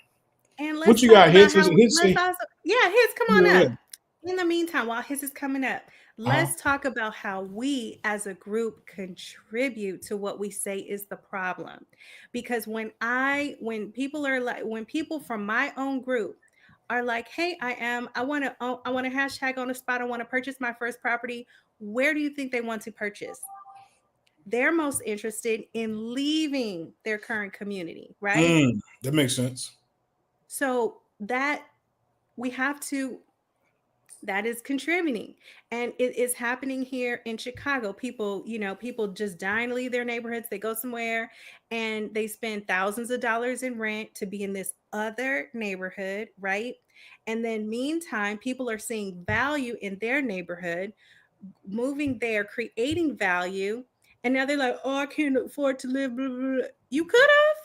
And What let's you talk got? about Hits, how hits let's say, also, yeah, his come on yeah. up. In the meantime, while his is coming up, Uh-huh. let's talk about how we as a group contribute to what we say is the problem. Because when people from my own group are like, hey, I want to hashtag on a spot, I want to purchase my first property. Where do you think they want to purchase? They're most interested in leaving their current community, right? That makes sense. So that we have to That is contributing. And it is happening here in Chicago. People, people just dying to leave their neighborhoods. They go somewhere and they spend thousands of dollars in rent to be in this other neighborhood, right? And then meantime, people are seeing value in their neighborhood, moving there, creating value. And now they're like, oh, I can't afford to live. Blah, blah, blah. You could have.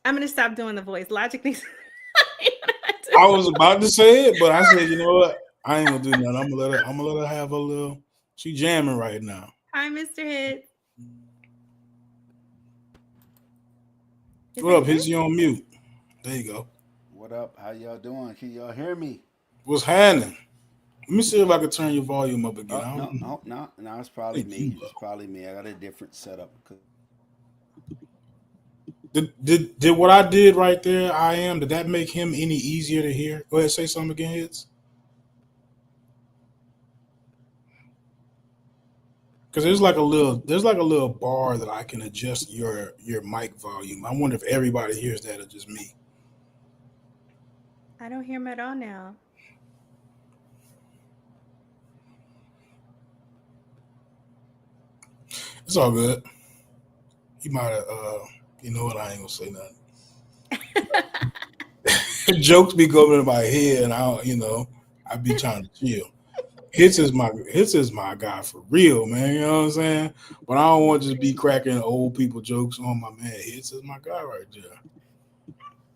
I'm going to stop doing the voice. Logic thinks. I was about to say it, but I said, you know what? I ain't gonna do nothing. I'm gonna let her have a little. She jamming right now. Hi, Mr. Hits. Is What that up? hit? Hizzy on mute. There you go. What up? How y'all doing? Can y'all hear me? What's happening? Let me see if I can turn your volume up again. Oh I no, don't no, no, no. It's probably think you me. It's probably me. I got a different setup. did what I did right there. Did that make him any easier to hear? Go ahead, say something again, Hits. Because there's like a little bar that I can adjust your mic volume. I wonder if everybody hears that or just me. I don't hear him at all now. It's all good. He might have. You know what? I ain't gonna say nothing. Jokes be going in my head, and I be trying to chill. Hits is my guy for real, man. You know what I'm saying? But I don't want to just be cracking old people jokes on my man. Hits is my guy right there.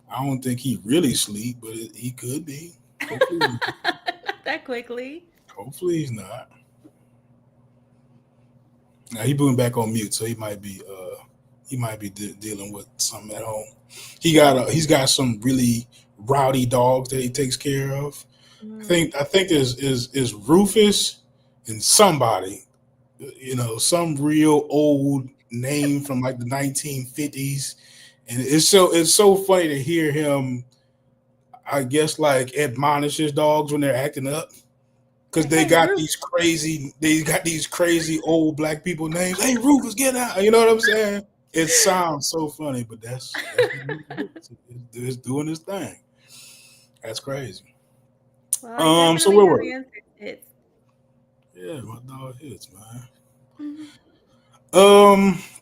I don't think he really sleep, but he could be. Hopefully, Not that quickly. hopefully he's not. Now he put back on mute, so he might be dealing with something at home. He's got some really rowdy dogs that he takes care of. Mm. I think is Rufus and somebody, some real old name from like the 1950s, and it's so funny to hear him. I guess like admonish his dogs when they're acting up because Like, hey, Ruth. they got these crazy old black people names. Hey, Rufus, get out! You know what I'm saying? It sounds so funny, but that's what it's doing his thing. That's crazy. Well, I So definitely where have were we? answered it. Yeah, my dog hits, man. Mhm.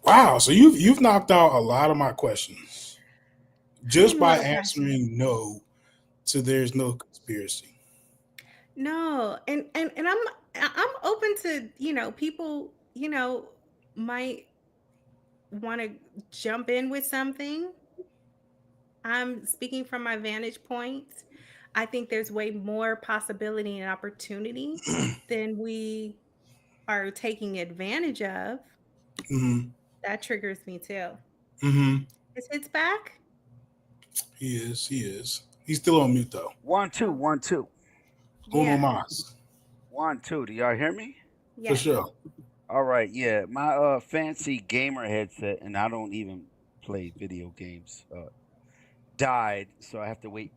Wow. So you've knocked out a lot of my questions just I'm a by little passionate. answering no to there's no conspiracy. No, and I'm open to, people, might want to jump in with something. I'm speaking from my vantage point. I think there's way more possibility and opportunity than we are taking advantage of. Mm-hmm. That triggers me too. Mm-hmm. Is his back? He is. He is. He's still on mute though. 1 2 Oh, 1 2 Uno yeah. mas 1 2. Do y'all hear me? for Yes. sure. All right. Yeah, my fancy gamer headset, and I don't even play video games. Died, so I have to wait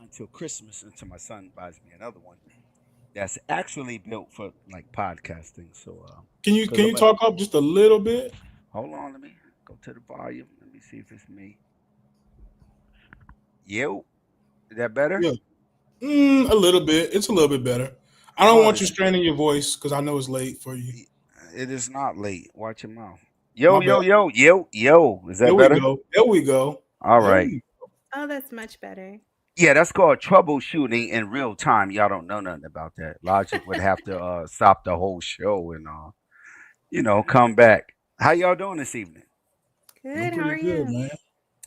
until Christmas until my son buys me another one. That's actually built for like podcasting. So, because Can I'm you a talk up just a little bit? hold on, let me go to the volume. Let me see if it's me. Yo, is that better? Yeah. A little bit. It's a little bit better. I don't Oh, want you straining your voice because I know it's late for you. y- it is not late. Watch your mouth. My Yo, bad. yo, yo, yo, yo. Is There that we better? go. There we go. All There right. we Oh, that's much better. Yeah, that's called troubleshooting in real time. Y'all don't know nothing about that. Logic would have to stop the whole show and come back. How y'all doing this evening? I'm Good. How pretty are good, you? man.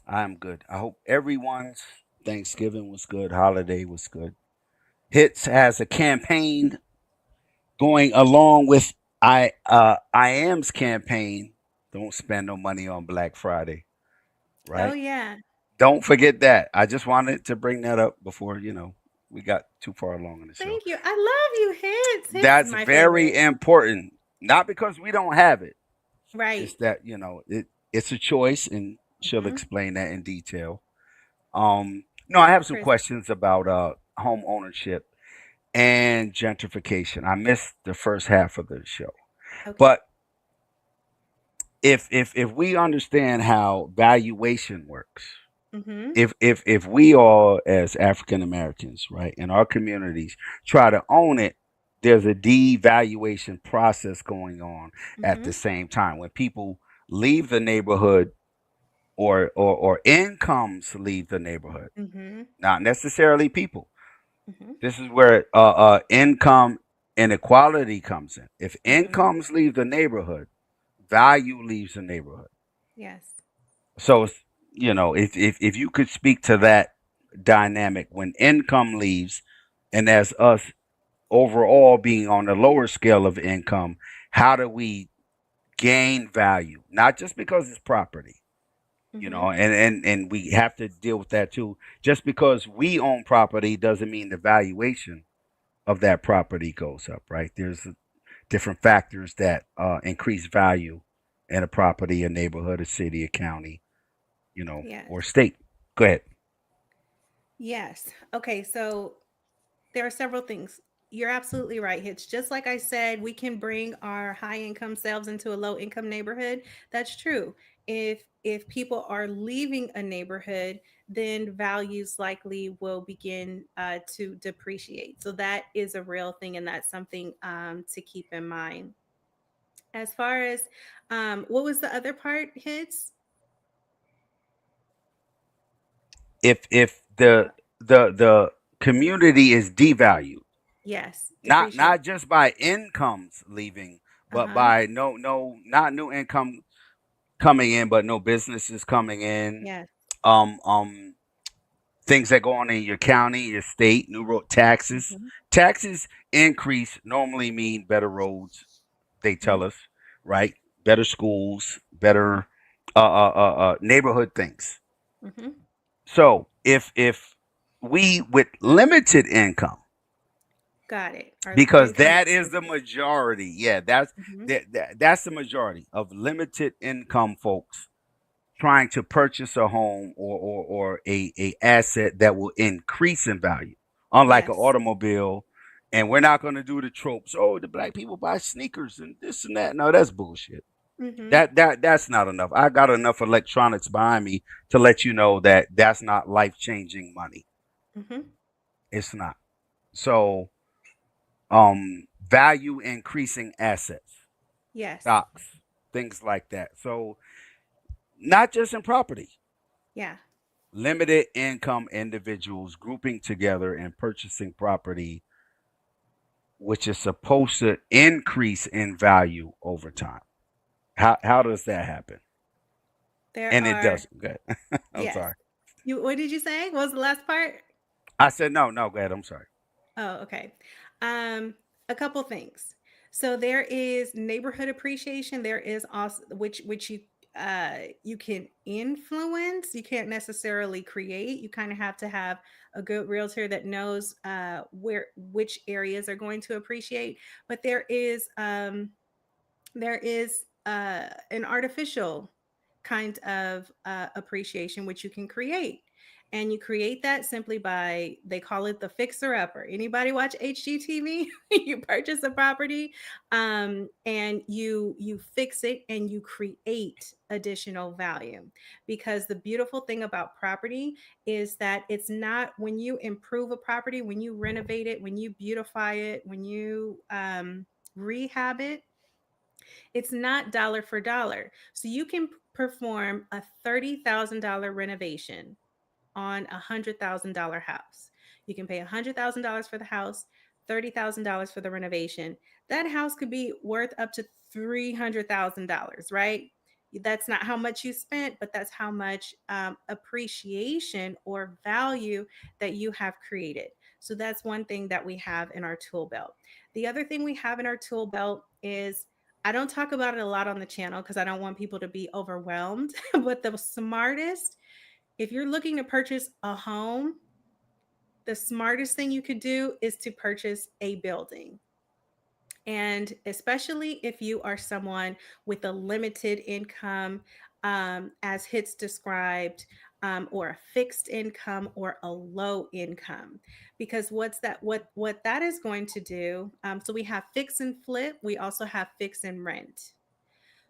I'm good. I hope everyone's Thanksgiving was good. Holiday was good. Hits has a campaign going along with I am's campaign. Don't spend no money on Black Friday, Oh, right? yeah. Don't forget that. I just wanted to bring that up before we got too far along in the show. Thank you. I love you, Hits. Hits is That's my very favorite. important. Not because we don't have it. Right. It's that it's a choice, and she'll Hmm. explain that in detail. No, I have some Chris. questions about home ownership and gentrification. I missed the first half of the show, Okay. but if we understand how valuation works, Mm-hmm. If we all as African Americans, right, in our communities try to own it, there's a devaluation process going on at Mm-hmm. the same time. When people leave the neighborhood, or incomes leave the neighborhood, Mm-hmm. not necessarily people. Mm-hmm. This is where income inequality comes in. If Mm-hmm. incomes leave the neighborhood, value leaves the neighborhood. Yes. So, if you could speak to that dynamic when income leaves, and as us overall being on the lower scale of income, how do we gain value? Not just because it's property, Mm-hmm. and we have to deal with that too. Just because we own property doesn't mean the valuation of that property goes up, right? There's different factors that increase value in a property, a neighborhood, a city, a county, or Yes. state. Go ahead. Yes. Okay. So there are several things. You're absolutely right, Hitch. Just like I said, we can bring our high income selves into a low income neighborhood. That's true. If people are leaving a neighborhood, then values likely will begin to depreciate. So that is a real thing, and that's something to keep in mind. As far as what was the other part, Hits? If Uh, the community is devalued, yes, not depreciate. just by incomes leaving, Uh but huh. by not new income coming in, but no businesses coming in. Yes. Um, things that go on in your county, your state, new road taxes. Mm-hmm. Taxes increase normally mean better roads. They Mm-hmm. tell us, right? Better schools, better neighborhood things. Mm-hmm. So if we with limited income, Got it. Our because income is that is the limited. majority, yeah, that's Mm-hmm. that's the majority of limited income folks trying to purchase a home, or a asset that will increase in value, unlike an Yes. automobile. And we're not going to do the tropes. Oh, the black people buy sneakers and this and that. No, that's bullshit. Mm-hmm. That's not enough. I got enough electronics behind me to let you know that that's not life changing money. Mm-hmm. It's not. So, value increasing assets, Yes. stocks, things like that. So, not just in property, Yeah. limited income individuals grouping together and purchasing property, which is supposed to increase in value over time. How does that happen? There And it are, doesn't. Good. I'm yes. sorry. You, what did you say? What was the last part? I said no, no. Go ahead. I'm sorry. Oh, okay. Um, a couple things. So there is neighborhood appreciation. There is also which you can influence. You can't necessarily create. You kind of have to have a good realtor that knows where which areas are going to appreciate. But there is an artificial kind of appreciation which you can create, and you create that simply by, they call it the fixer upper. Anybody watch HGTV? You purchase a property, and you fix it and you create additional value, because the beautiful thing about property is that it's not, when you improve a property, when you renovate it, when you beautify it, when you rehab it, it's not dollar for dollar. So you can perform a $30,000 renovation on $100,000 house. You can pay $100,000 for the house, $30,000 for the renovation. That house could be worth up to $300,000, right? That's not how much you spent, but that's how much appreciation or value that you have created. So that's one thing that we have in our tool belt. The other thing we have in our tool belt is, I don't talk about it a lot on the channel because I don't want people to be overwhelmed, but the smartest, if you're looking to purchase a home, the smartest thing you could do is to purchase a building. And especially if you are someone with a limited income, as Hits described, or a fixed income or a low income, because what that is going to do. So we have fix and flip. We also have fix and rent.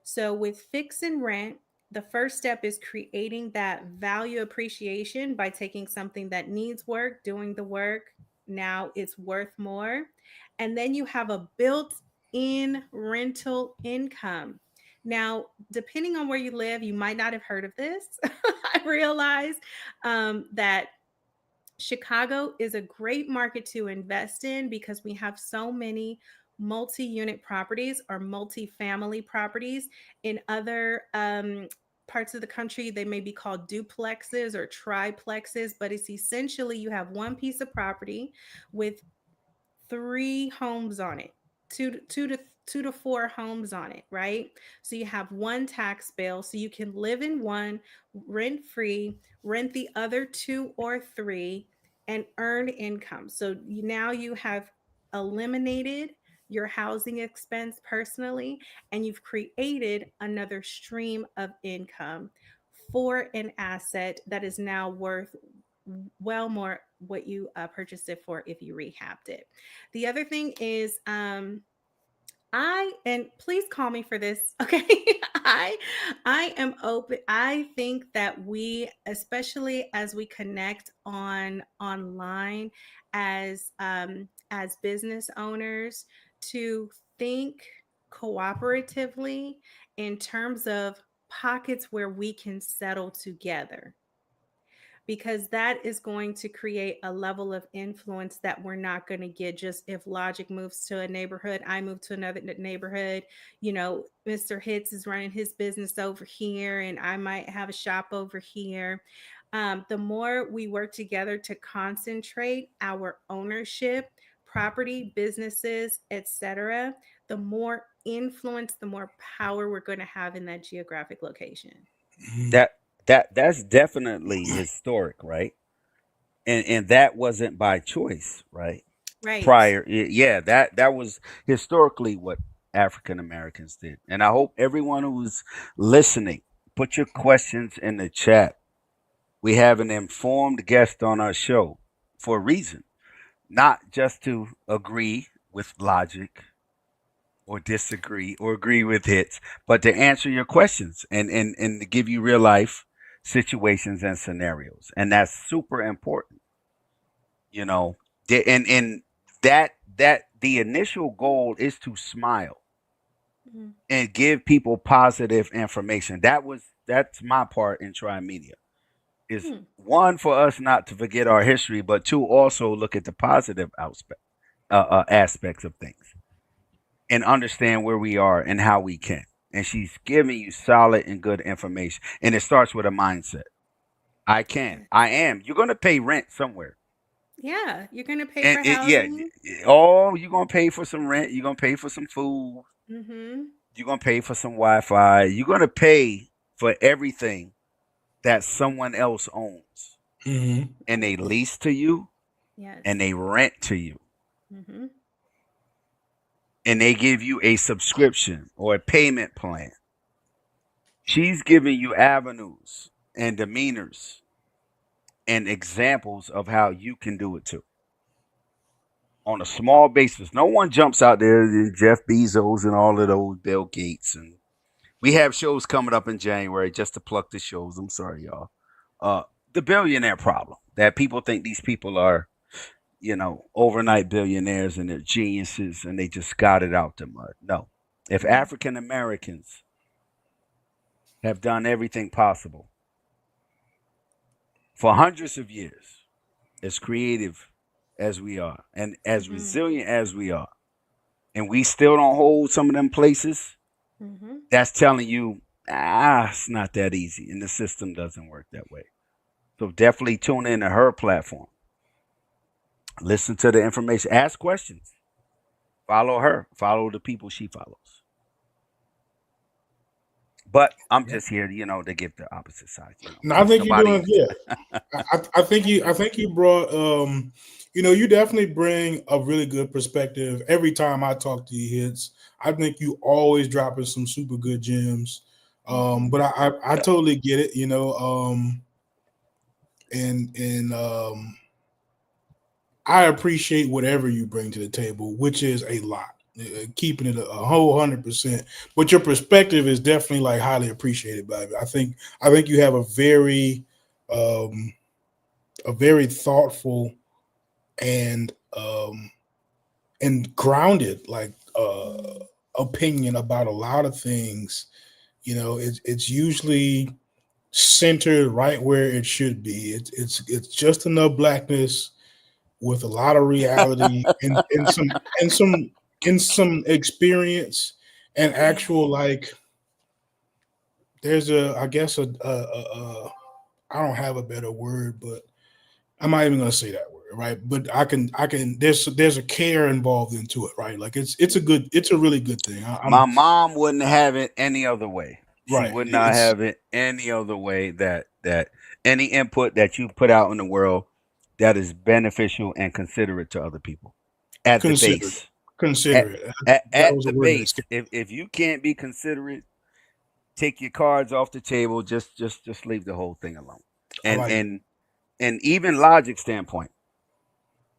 So with fix and rent, the first step is creating that value appreciation by taking something that needs work, doing the work. Now it's worth more. And then you have a built in rental income. Now, depending on where you live, you might not have heard of this. I realize that Chicago is a great market to invest in because we have so many multi-unit properties or multi-family properties. In other parts of the country, they may be called duplexes or triplexes, but it's essentially you have one piece of property with three homes on it, two to four homes on it, right? So you have one tax bill, so you can live in one rent free, rent the other two or three, and earn income. So now you have eliminated your housing expense personally, and you've created another stream of income for an asset that is now worth well more what you purchased it for if you rehabbed it. The other thing is, and please call me for this, okay? I I am open. I think that we, especially as we connect on online as business owners, to think cooperatively in terms of pockets where we can settle together, because that is going to create a level of influence that we're not going to get just if Logic moves to a neighborhood, I move to another neighborhood. Mr. Hitz is running his business over here, and I might have a shop over here. The more we work together to concentrate our ownership, property, businesses, etc., the more influence, the more power we're going to have in that geographic location. Mhm. That's definitely historic, right? And that wasn't by choice, right? Right. Prior, yeah, that was historically what African Americans did. And I hope everyone who's listening, put your questions in the chat. We have an informed guest on our show for a reason, not just to agree with logic or disagree or agree with hits, but to answer your questions and to give you real life situations and scenarios. And that's super important, you know. And that the initial goal is to smile Mhm. and give people positive information. That's my part in Trimedia. Is Hmm. one, for us not to forget our history, but two, also look at the positive aspects of things and understand where we are and how we can. And she's giving you solid and good information. And it starts with a mindset. I can. Yeah. I am. You're going to pay rent somewhere. Yeah, you're gonna pay And for yeah, housing. oh, you're going to pay for some rent. You're going to pay for some food. Mm-hmm. You're going to pay for some Wi Fi. You're going to pay for everything that someone else owns. Mhm. And they lease to you and Yes. they rent to you. Mm-hmm. And they give you a subscription or a payment plan. She's giving you avenues and demeanors and examples of how you can do it too on a small basis. No one jumps out there, Jeff Bezos and all of those, Bill Gates. And we have shows coming up in January just to pluck the shows. I'm sorry, y'all. Uh, the billionaire problem, that people think these people are, overnight billionaires and they're geniuses and they just got it out the mud. No. If Mm-hmm. African Americans have done everything possible for hundreds of years, as creative as we are and as Mm-hmm. resilient as we are, and we still don't hold some of them places, Mm-hmm. that's telling you, it's not that easy. And the system doesn't work that way. So definitely tune in to her platform. Listen to the information. Ask questions. Follow her. Follow the people she follows. But I'm just here, to give the opposite side, No, I since think you're nobody. doing good. I think you brought you definitely bring a really good perspective every time I talk to you, Hits. I think you always dropping some super good gems. Mm-hmm. But I totally get it, and I appreciate whatever you bring to the table, which is a lot. keeping it a whole 100%. But your perspective is definitely like highly appreciated by me. I think you have a very thoughtful and grounded opinion about a lot of things. You know, it's usually centered right where it should be. It's just enough blackness with a lot of reality and some experience and actual like. There's I guess I don't have a better word, but I'm not even gonna say that word, right? But I can there's a care involved into it, right? Like it's a really good thing. My I'm mom wouldn't have it any other way. She right. would not It's have it any other way that any input that you put out in the world that is beneficial and considerate to other people. At the considered base. At, considerate. That at was a the word that base. escaped. If you can't be considerate, take your cards off the table. Just leave the whole thing alone. I And like and and even logic standpoint,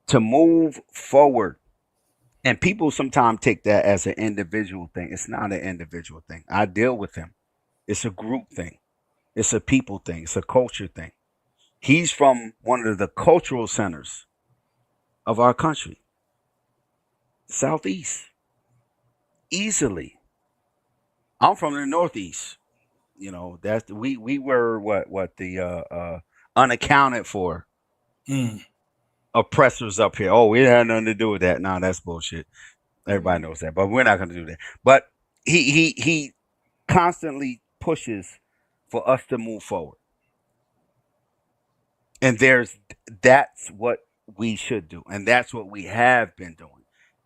to move forward. And people sometimes take that as an individual thing. It's not an individual thing. I deal with him. It's a group thing. It's a people thing. It's a culture thing. He's from one of the cultural centers of our country, Southeast, easily. I'm from the Northeast. You know, that's we were what the unaccounted for Mm. oppressors up here. Oh, we had nothing to do with that. No, that's bullshit. Everybody knows that, but we're not going to do that. But he constantly pushes for us to move forward, and that's what we should do, and that's what we have been doing.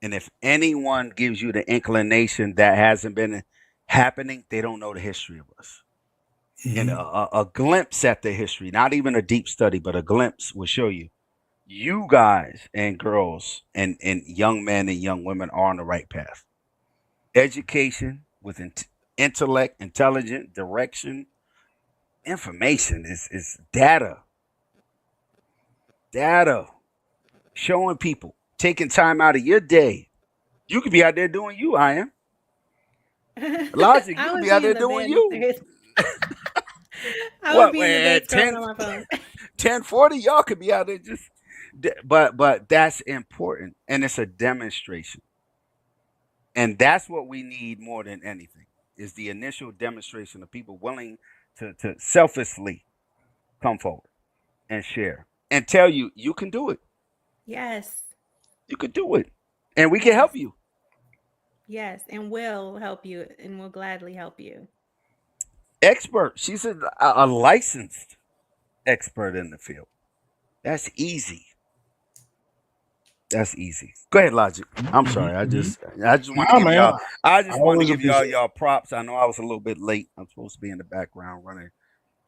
And if anyone gives you the inclination that hasn't been happening, they don't know the history of us. And Mhm. a glimpse at the history, not even a deep study, but a glimpse will show you. You guys and girls and young men and young women are on the right path. Education with intellect, intelligent direction, information is data, showing people, taking time out of your day. You could be out there doing you. I am logic. You I could would be out be in there the doing bed. you. I would What be in the bed at scrolling on my phone. 10:40? Y'all could be out there just. But that's important, and it's a demonstration, and that's what we need more than anything is the initial demonstration of people willing to selflessly come forward and share and tell you you can do it. Yes. You can do it, and we can Yes. help you. Yes. And will help you and will gladly help you. Expert. She's a licensed expert in the field. That's easy. That's easy. Go ahead, Logic. I'm Mhm. sorry. Mhm. I just want to Nah, give man. y'all. I I just want to always give y'all appreciate y'all props. I know I was a little bit late. I'm supposed to be in the background running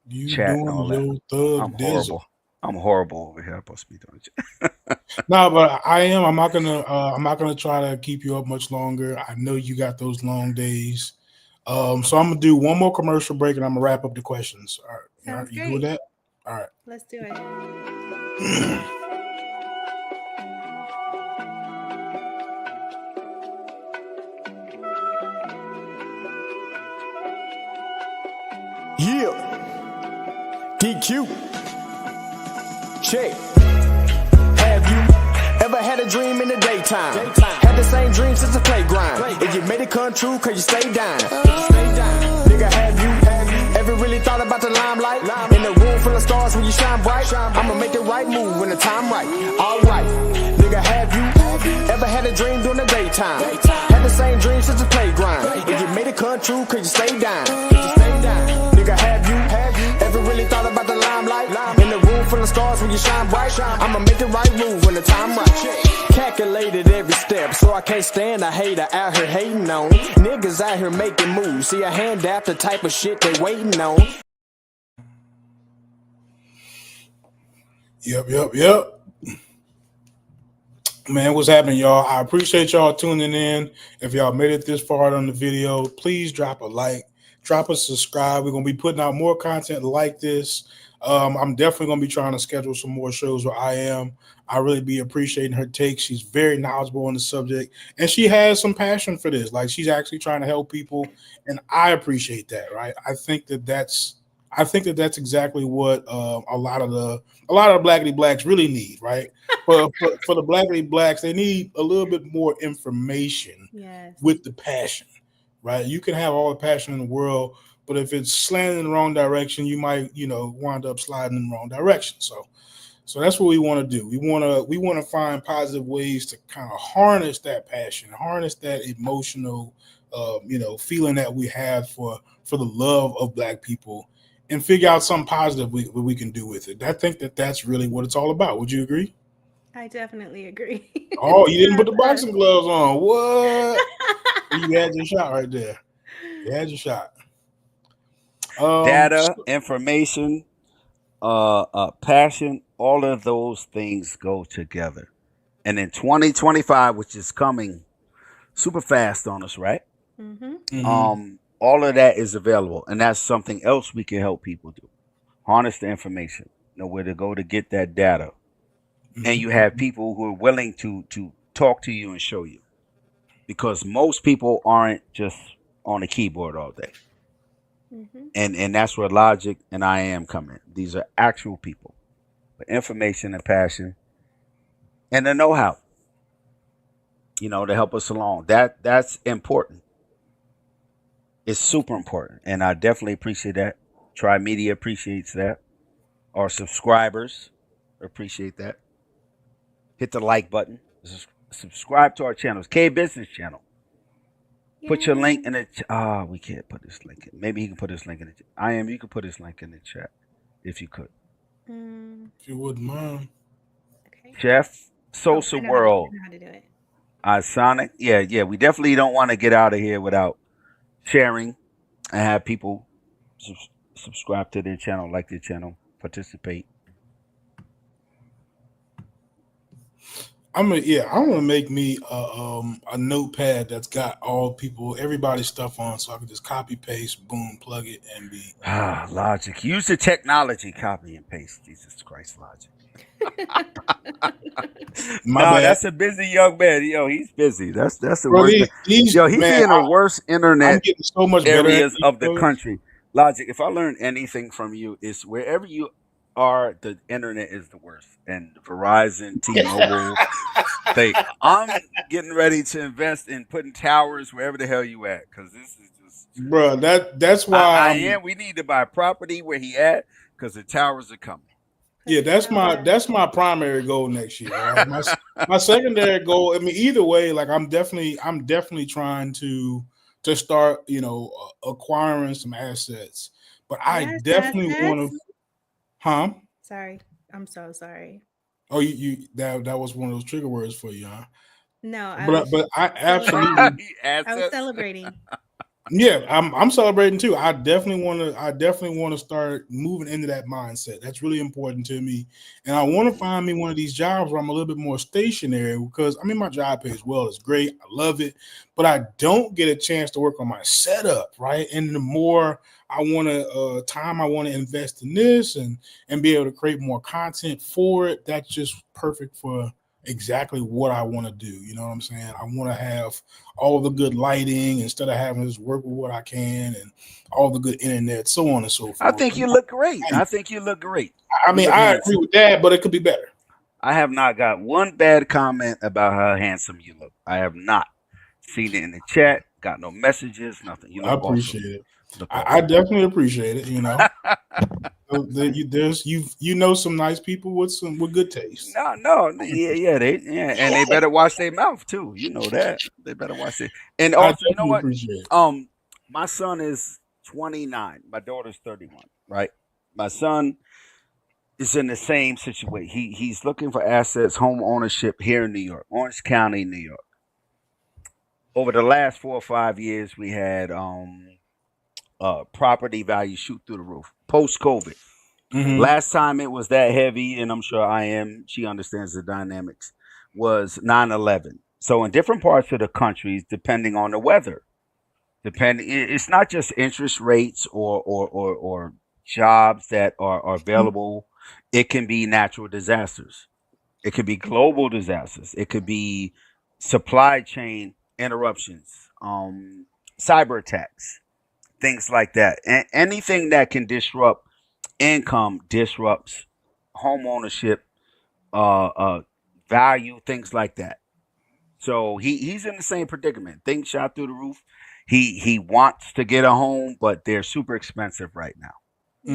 you chat and doing all that. your I'm thug dizzle. horrible. I'm horrible over here. I'm supposed to be doing it. No, but I am. I'm not gonna try to keep you up much longer. I know you got those long days. So I'm gonna do one more commercial break and I'm gonna wrap up the questions. All right. Sounds You good with great. that? All right. Let's do it. Yeah, DQ. Check. Have you ever had a dream in the daytime? Had the same dream since the playground. And you made it come true cause you stayed down. Nigga, have you ever really thought about the limelight? In a room full of stars when you shine bright. I'ma make the right move when the time right. Alright. Nigga, have you ever had a dream during the daytime? Had the same dream since the playground. And you made it come true cause you stayed down. Nigga, have you ever really thought about the limelight? In a room full of stars when you shine bright. I'ma make the right move when the time right. Calculated every step, so I can't stand a hater out here hating on. Niggas out here making moves. See a hand out the type of shit they waiting on. Yep. Man, what's happening, y'all? I appreciate y'all tuning in. If y'all made it this far on the video, please drop a like, drop a subscribe. We're gonna be putting out more content like this. I'm definitely going to be trying to schedule some more shows where I am. I really be appreciating her take. She's very knowledgeable on the subject, and she has some passion for this. Like she's actually trying to help people, and I appreciate that. Right? I think that that's exactly what a lot of blackity blacks really need. Right? For the blackity blacks, they need a little bit more information Yes. with the passion. Right? You can have all the passion in the world, but if it's slanted in the wrong direction, you might, wind up sliding in the wrong direction. So that's what we want to do. We want to find positive ways to kind of harness that passion, harness that emotional, feeling that we have for the love of Black people, and figure out something positive we can do with it. I think that that's really what it's all about. Would you agree? I definitely agree. Oh, you didn't put the Yes. boxing gloves on. What? You had your shot right there. You had your shot. Data, information, passion, all of those things go together. And in 2025, which is coming super fast on us, right? Mm-hmm. All of that is available, and that's something else we can help people do. Harness the information, know where to go to get that data, and you have people who are willing to talk to you and show you, because most people aren't just on a keyboard all day, Mm-hmm. and that's where logic and I am come in. These are actual people with information and passion and the know-how, to help us along. That's important. It's super important, and I definitely appreciate that. Trimedia appreciates that. Our subscribers appreciate that. Hit the like button. Subscribe to our channels. K Business Channel. Put your link in the. We can't put this link in. Maybe he can put this link in the. You can put this link in the chat if you could. If you wouldn't mind. Okay. Jeff Oh, Sosa I know World. how to do it. Sonic. Yeah. We definitely don't want to get out of here without sharing and have people subscribe to their channel, like their channel, participate. I want to make me a notepad that's got everybody's stuff on, so I can just copy paste, boom, plug it, and be. Logic. Use the technology. Copy and paste. Jesus Christ, Logic. My bad. That's a busy young man. He's busy. That's the Bro, worst. he's He's man, in the worst I'm internet getting so much better at areas these of the shows. country. Logic. If I learn anything from you, it's wherever you are, the internet is the worst. And Verizon, T-Mobile. I'm getting ready to invest in putting towers wherever the hell you at, because this is just. Bro, that's why We need to buy property where he at, because the towers are coming. Yeah, that's my primary goal next year. Right? My secondary goal. I mean, either way, like I'm definitely trying to start, acquiring some assets. But I definitely want to. Huh? Sorry, I'm so sorry. Oh, you that was one of those trigger words for you, huh? No, But I celebrating. absolutely. I was celebrating. Yeah, I'm celebrating too. I definitely want to start moving into that mindset. That's really important to me. And I want to find me one of these jobs where I'm a little bit more stationary, because my job pays well. It's great. I love it. But I don't get a chance to work on my setup, right? And the more I want to time I want to invest in this and be able to create more content for it, that's just perfect for exactly what I want to do. You know what I'm saying? I want to have all the good lighting instead of having to just work with what I can, and all the good internet, so on and so forth. I think you look great. I agree with that, but it could be better. I have not got one bad comment about how handsome you look. I have not seen it in the chat. Got no messages, nothing. You look awesome. I appreciate it. I definitely appreciate it. There's some nice people with good taste. No, yeah, and they better watch their mouth too. You know that they better watch it. And also, you know what? My son is 29. My daughter's 31. Right. My son is in the same situation. He's looking for assets, home ownership here in New York, Orange County, New York. Over the last 4 or 5 years, we had property values shoot through the roof post COVID. Mm-hmm. Last time it was that heavy, and I'm sure she understands the dynamics, was 9/11. So in different parts of the country, depending on the weather, it's not just interest rates or jobs that are available. It can be natural disasters. It could be global disasters. It could be supply chain interruptions, cyber attacks, things like that. Anything that can disrupt income disrupts home ownership, value, things like that. So he's in the same predicament. Things shot through the roof. He wants to get a home, but they're super expensive right now.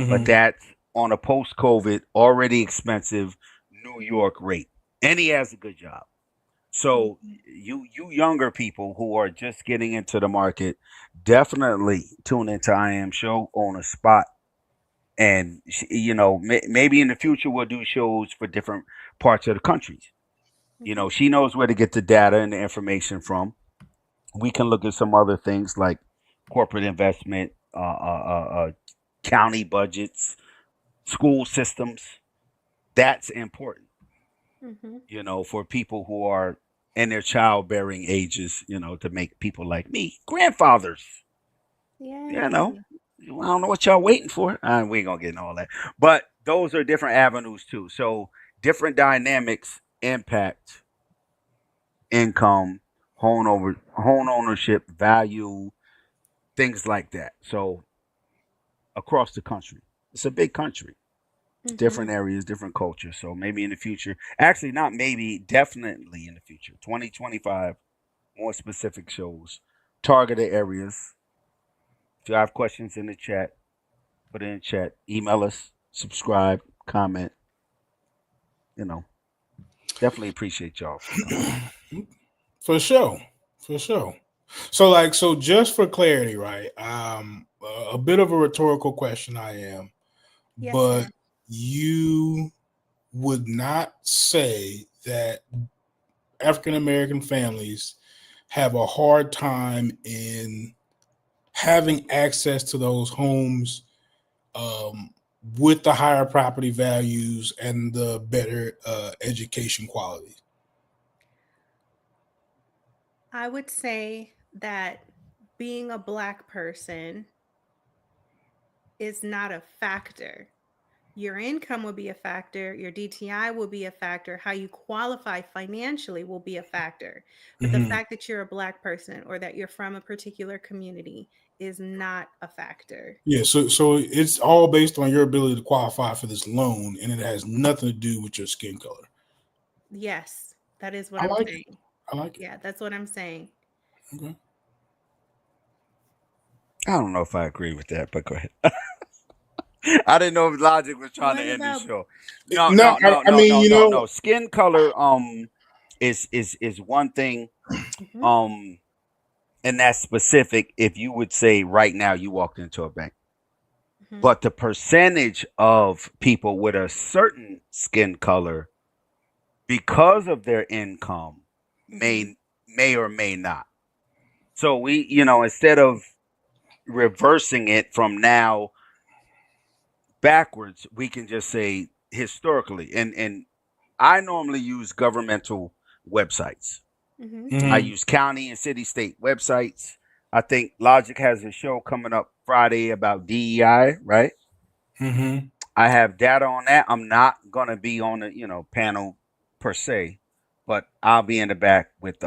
But Mm-hmm. that's on a post COVID already expensive New York rate. And he has a good job. So Mhm. you younger people who are just getting into the market, definitely tune into I Am Show on a spot. And maybe in the future we'll do shows for different parts of the country. Mhm. She knows where to get the data and the information from. We can look at some other things like corporate investment, county budgets, school systems. That's important, Mhm. for people who are in their childbearing ages, to make people like me grandfathers. You know, Yay. I don't know what y'all waiting for. We ain't gonna get into all that, but those are different avenues too. So different dynamics impact income, home ownership, value, things like that. So across the country, it's a big country, different Mhm. areas, different cultures. So maybe in the future, actually not maybe, definitely in the future, 2025, more specific shows, targeted areas. If you have questions in the chat, put it in chat, email us, subscribe, comment. You know, definitely appreciate y'all for coming on. For sure. For sure. So just for clarity, right? A bit of a rhetorical question I am, Yes, but sir. you would not say that African American families have a hard time in having access to those homes um, with the higher property values and the better education quality. I would say that being a Black person is not a factor. Your income will be a factor, your DTI will be a factor, how you qualify financially will be a factor. But the Mm-hmm. fact that you're a Black person or that you're from a particular community is not a factor. Yeah, so it's all based on your ability to qualify for this loan, and it has nothing to do with your skin color. Yes, that is what I I'm like it. saying. I like it. Yeah, that's what I'm saying. Okay. I don't know if I agree with that, but go ahead. I didn't know if Logic was trying to What end the about show. No, No, no, no, I no, mean, no, you no, know, no. Skin color is one thing, Mhm, um and that's specific if you would say right now you walked into a bank. mhm, But the percentage of people with a certain skin color because of their income mhm, may or may not. So we, instead of reversing it from now backwards, we can just say historically. And I normally use governmental websites. mhm. I mhm. use county and city state websites. I think Logic has a show coming up Friday about DEI, right? Mm-hmm. I have data on that. I'm not gonna be on the panel per se, but I'll be in the back with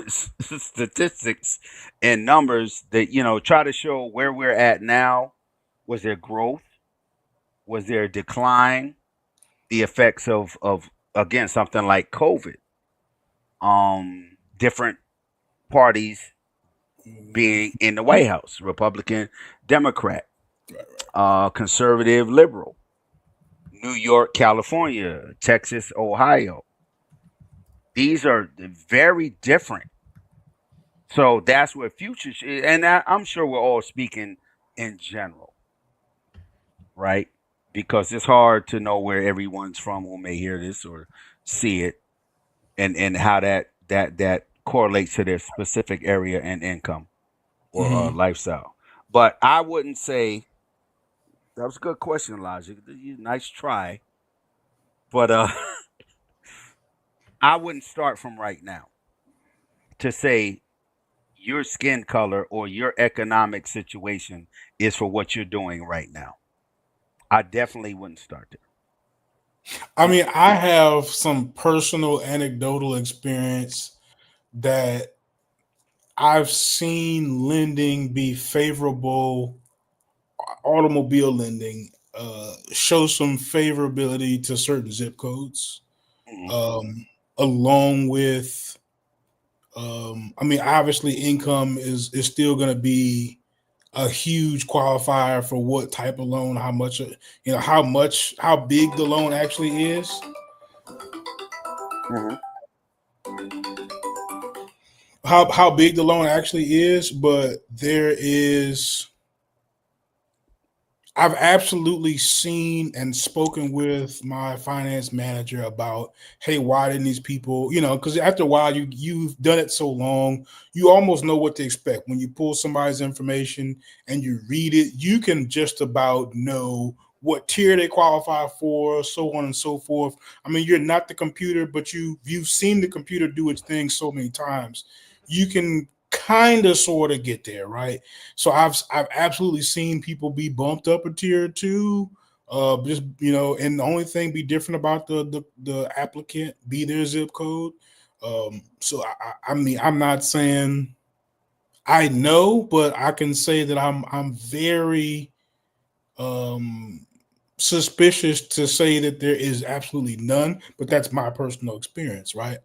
statistics and numbers that try to show where we're at now. Was there growth? Was there a decline? The effects of again something like COVID. Different parties being in the White House, Republican, Democrat, Right, right. conservative, liberal, New York, California, Texas, Ohio. These are very different. So that's where futures, and I'm sure we're all speaking in general, right? Because it's hard to know where everyone's from who may hear this or see it, and how that correlates to their specific area and income or Mm-hmm. lifestyle. But I wouldn't say that was a good question, Logic. Nice try, but I wouldn't start from right now to say your skin color or your economic situation is for what you're doing right now. I definitely wouldn't start there. I mean, I have some personal anecdotal experience that I've seen lending be favorable, automobile lending, show some favorability to certain zip codes, Mhm. um, along with, I mean, obviously, income is still going to be a huge qualifier for what type of loan, how much, how big the loan actually is. Mhm. How big the loan actually is, but there is I've absolutely seen and spoken with my finance manager about, hey, why didn't these people, because after a while you've done it so long, you almost know what to expect. When you pull somebody's information and you read it, you can just about know what tier they qualify for, so on and so forth. I mean, you're not the computer, but you've seen the computer do its thing so many times. You can kind of sort of get there, right? So I've absolutely seen people be bumped up a tier or two. Just and the only thing be different about the applicant be their zip code. So I mean, I'm not saying I know, but I can say that I'm very um suspicious to say that there is absolutely none, but that's my personal experience, right?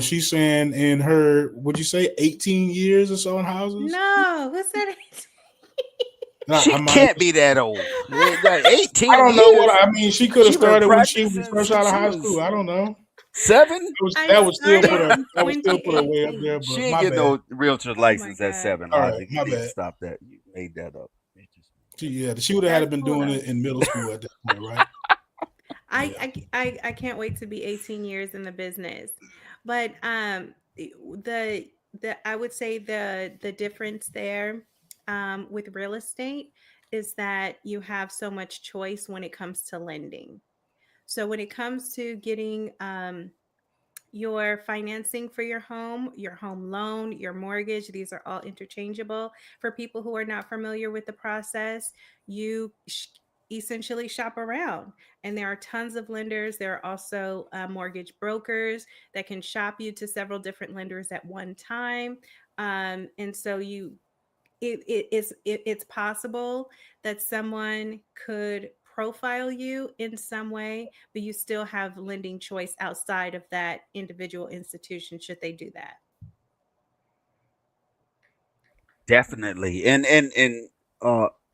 She's saying in her, would you say 18 years or so in houses? No, who said it? I She might. can't be that old. That I 18 don't know what years. I mean. She could have She been started when she was practicing fresh out since of she high was school. I don't know. 7. I That would still put started her. in That would still put her way up 2018. there. She But ain't my get bad. no realtor Oh my license at God. 7, All right, Isaac. You my need to bad. stop that. You made that up. You just made that up. She would have had to That's been cool doing though. it in middle school at this point, right? I, Yeah. I can't wait to be 18 years in the business. But the I would say the difference there with real estate is that you have so much choice when it comes to lending. So when it comes to getting your financing for your home loan, your mortgage, these are all interchangeable. For people who are not familiar with the process, you essentially shop around, and there are tons of lenders. There are also mortgage brokers that can shop you to several different lenders at one time. And so it's possible that someone could profile you in some way, but you still have lending choice outside of that individual institution should they do that. Definitely. And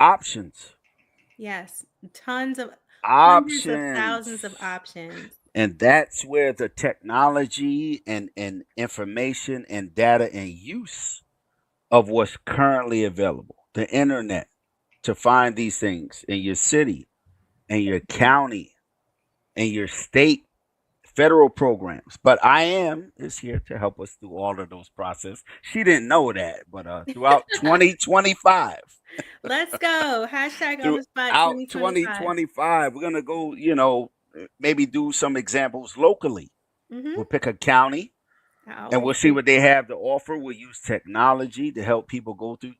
options. Yes, tons of hundreds of thousands of Options. options. And that's where the technology and information and data and use of what's currently available, the internet, to find these things in your city, in your county, in your state, federal programs. But IAM is here to help us through all of those processes. She didn't know that, but throughout 2025, Let's go. Hashtag on the spot throughout 2025. 2025, we're gonna go, maybe do some examples locally. We'll Mm-hmm. pick a county I and always we'll see do. what they have to offer. We'll use technology to help people go through.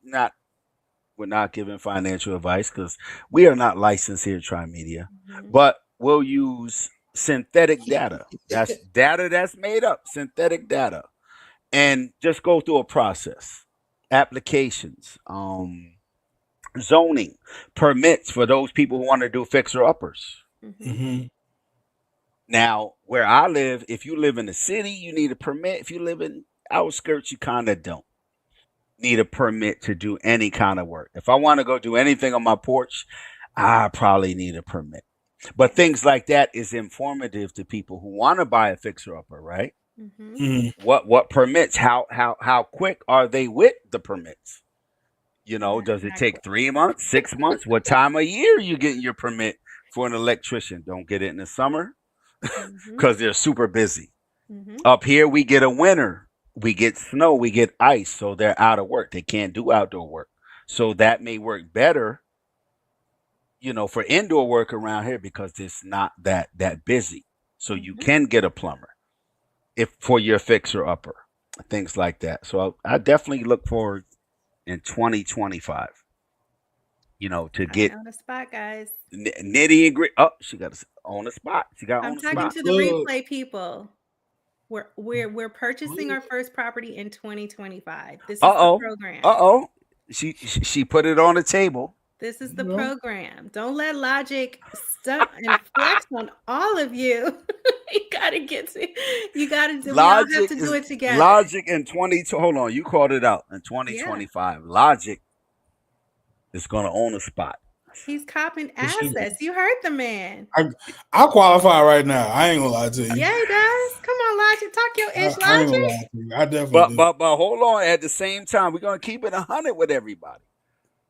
We're not giving financial advice because we are not licensed here at Trimedia, Mhm. but we'll use synthetic data. That's data that's made up, synthetic data, and just go through a process. Applications, zoning, permits for those people who want to do fixer uppers. Mhm. Hmm. Now, where I live, if you live in the city, you need a permit. If you live in outskirts, you kind of don't need a permit to do any kind of work. If I want to go do anything on my porch, I probably need a permit. But things like that is informative to people who want to buy a fixer upper, right? Mhm. Hmm. What permits? How quick are they with the permits? Does it take Exactly. 3 months, 6 months? What time of year you getting your permit for an electrician? Don't get it in the summer Mhm. because they're super busy. Mhm. Up here, we get a winter, we get snow, we get ice, so they're out of work. They can't do outdoor work. So that may work better, for indoor work around here because it's not that busy. So you Mhm. can get a plumber if for your fixer upper. things like that. So I definitely look forward in 2025, to Right get on the spot, guys. nitty and gritty. Oh, she got to on the spot. She got I'm on the talking spot. to the Look, replay people. We're purchasing our first property in 2025. This Uh is the oh. Uh program. oh. She put it on the table. This is you the know, program. Don't let logic stunt and flex on all of you. You gotta get to. You gotta do. We all have Logic to do is it together. logic in 20. Hold on, you called it out in Yeah. 2025. Logic is going to own a spot. He's copping for sure. assets. You heard the man. I qualify right now. I ain't gonna lie to you. Yeah, he does. Come on, Logic. Talk your ish, I ain't gonna Logic. lie to you. I definitely But do. but but hold on. At the same time, we're gonna keep it 100 with everybody.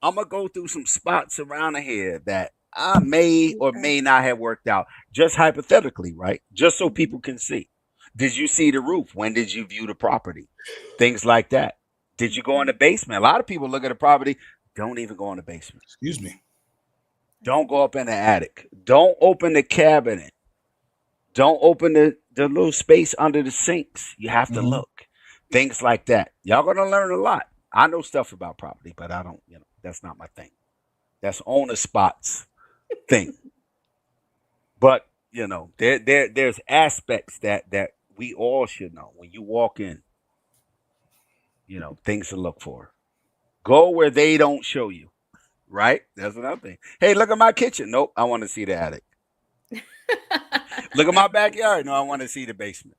I'm gonna go through some spots around here that I may or Okay. may not have worked out, just hypothetically, right? Just so Mhm. people can see. Did you see the roof? When did you view the property? Things like that. Did you go in the basement? A lot of people look at a property, don't even go in the basement. Excuse me. Don't go up in the attic. Don't open the cabinet. Don't open the little space under the sinks. You have to Mhm. look. Things like that. Y'all gonna learn a lot. I know stuff about property, but I don't, that's not my thing. That's owner spots thing. But there's aspects that we all should know. When you walk in, things to look for. Go where they don't show you. Right? That's another thing. Hey, look at my kitchen. Nope, I want to see the attic. Look at my backyard. No, I want to see the basement.